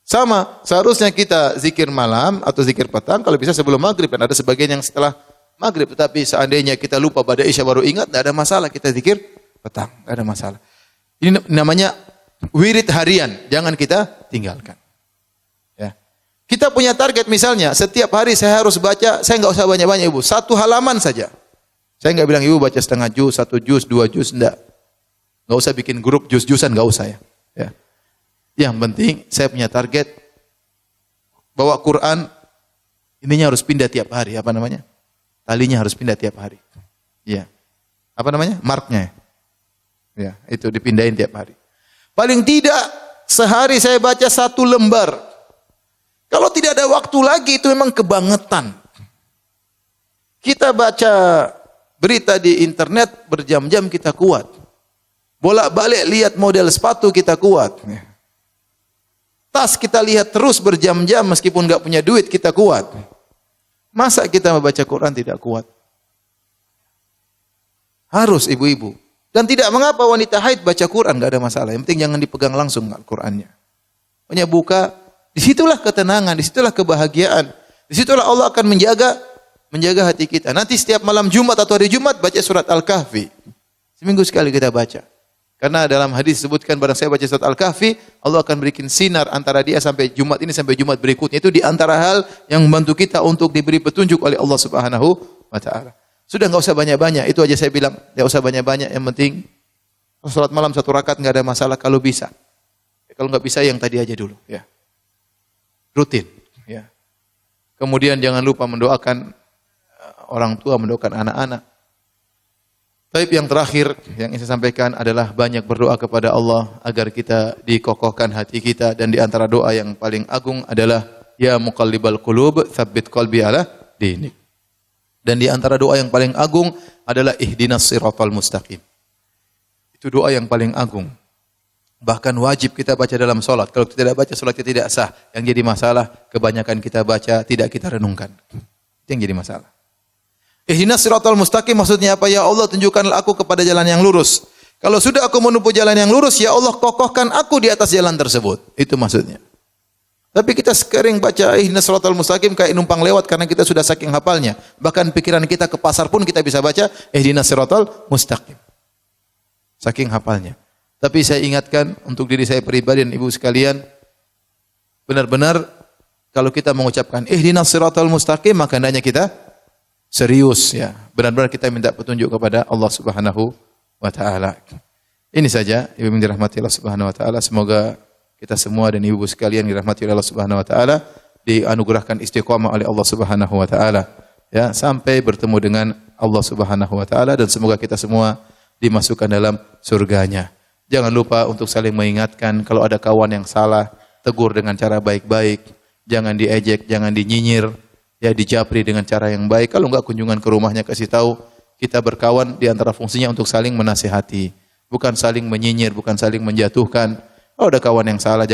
Sama, seharusnya kita zikir malam atau zikir petang, kalau bisa sebelum maghrib. Dan ada sebagian yang setelah maghrib. Tetapi seandainya kita lupa pada isya baru ingat, tidak ada masalah, kita zikir petang, tidak ada masalah. Ini namanya wirid harian, jangan kita tinggalkan. Ya. Kita punya target misalnya, setiap hari saya harus baca, saya enggak usah banyak-banyak ibu, 1 halaman saja. Saya enggak bilang ibu baca setengah juz, 1 juz, 2 juz, enggak. Enggak usah bikin grup juz-juzan, enggak usah ya. Ya. Yang penting saya punya target, bawa Quran, ininya harus pindah tiap hari, apa namanya? Talinya harus pindah tiap hari. Ya. Apa namanya? Marknya. Ya, itu dipindahin tiap hari. Paling tidak sehari saya baca 1 lembar. Kalau tidak ada waktu lagi itu memang kebangetan. Kita baca berita di internet berjam-jam kita kuat. Bolak-balik lihat model sepatu kita kuat. Tas kita lihat terus berjam-jam meskipun enggak punya duit kita kuat. Masa kita membaca Quran tidak kuat? Harus ibu-ibu. Dan tidak mengapa wanita haid baca Quran, enggak ada masalah. Yang penting jangan dipegang langsung Al-Qur'annya. Pokoknya buka, disitulah ketenangan, disitulah kebahagiaan. Disitulah Allah akan menjaga hati kita. Nanti setiap malam Jumat atau hari Jumat baca surat Al-Kahfi. Seminggu sekali kita baca. Karena dalam hadis disebutkan barang saya baca surat Al-Kahfi, Allah akan berikan sinar antara dia sampai Jumat ini sampai Jumat berikutnya. Itu di antara hal yang membantu kita untuk diberi petunjuk oleh Allah Subhanahu wa taala. Sudah enggak usah banyak-banyak, itu aja saya bilang. Enggak usah banyak-banyak, yang penting salat malam 1 rakaat enggak ada masalah kalau bisa. Kalau enggak bisa yang tadi aja dulu, ya. Rutin, ya. Kemudian jangan lupa mendoakan orang tua, mendoakan anak-anak. Tapi yang terakhir yang ingin saya sampaikan adalah banyak berdoa kepada Allah agar kita dikokohkan hati kita, dan di antara doa yang paling agung adalah ya muqallibal qulub tsabbit qalbi ala dinik. Dan di antara doa yang paling agung adalah ihdinas siratal mustaqim. Itu doa yang paling agung. Bahkan wajib kita baca dalam salat. Kalau kita tidak baca, salat kita tidak sah. Yang jadi masalah, kebanyakan kita baca, tidak kita renungkan. Itu yang jadi masalah. Ihdinas siratal mustaqim maksudnya apa? Ya Allah, tunjukkanlah aku kepada jalan yang lurus. Kalau sudah aku menempuh jalan yang lurus, ya Allah kokohkan aku di atas jalan tersebut. Itu maksudnya. Tapi kita sering baca ihdinas siratal mustaqim kayak numpang lewat karena kita sudah saking hafalnya. Bahkan pikiran kita ke pasar pun kita bisa baca ihdinas siratal mustaqim. Saking hafalnya. Tapi saya ingatkan untuk diri saya pribadi dan ibu sekalian, benar-benar kalau kita mengucapkan ihdinas siratal mustaqim maka hendaknya kita serius ya. Benar-benar kita minta petunjuk kepada Allah Subhanahu wa taala. Ini saja ibu yang dirahmati Allah Subhanahu wa taala, semoga kita semua dan ibu sekalian dirahmati oleh Allah Subhanahu wa taala dianugerahkan istiqamah oleh Allah Subhanahu wa taala ya sampai bertemu dengan Allah Subhanahu wa taala, dan semoga kita semua dimasukkan dalam surganya. Jangan lupa untuk saling mengingatkan, kalau ada kawan yang salah tegur dengan cara baik-baik, jangan diejek, jangan dinyinyir ya dijapri dengan cara yang baik. Kalau enggak kunjungan ke rumahnya, kasih tahu kita berkawan di antara fungsinya untuk saling menasihati, bukan saling menyinyir, bukan saling menjatuhkan. Oh, ada kawan yang salah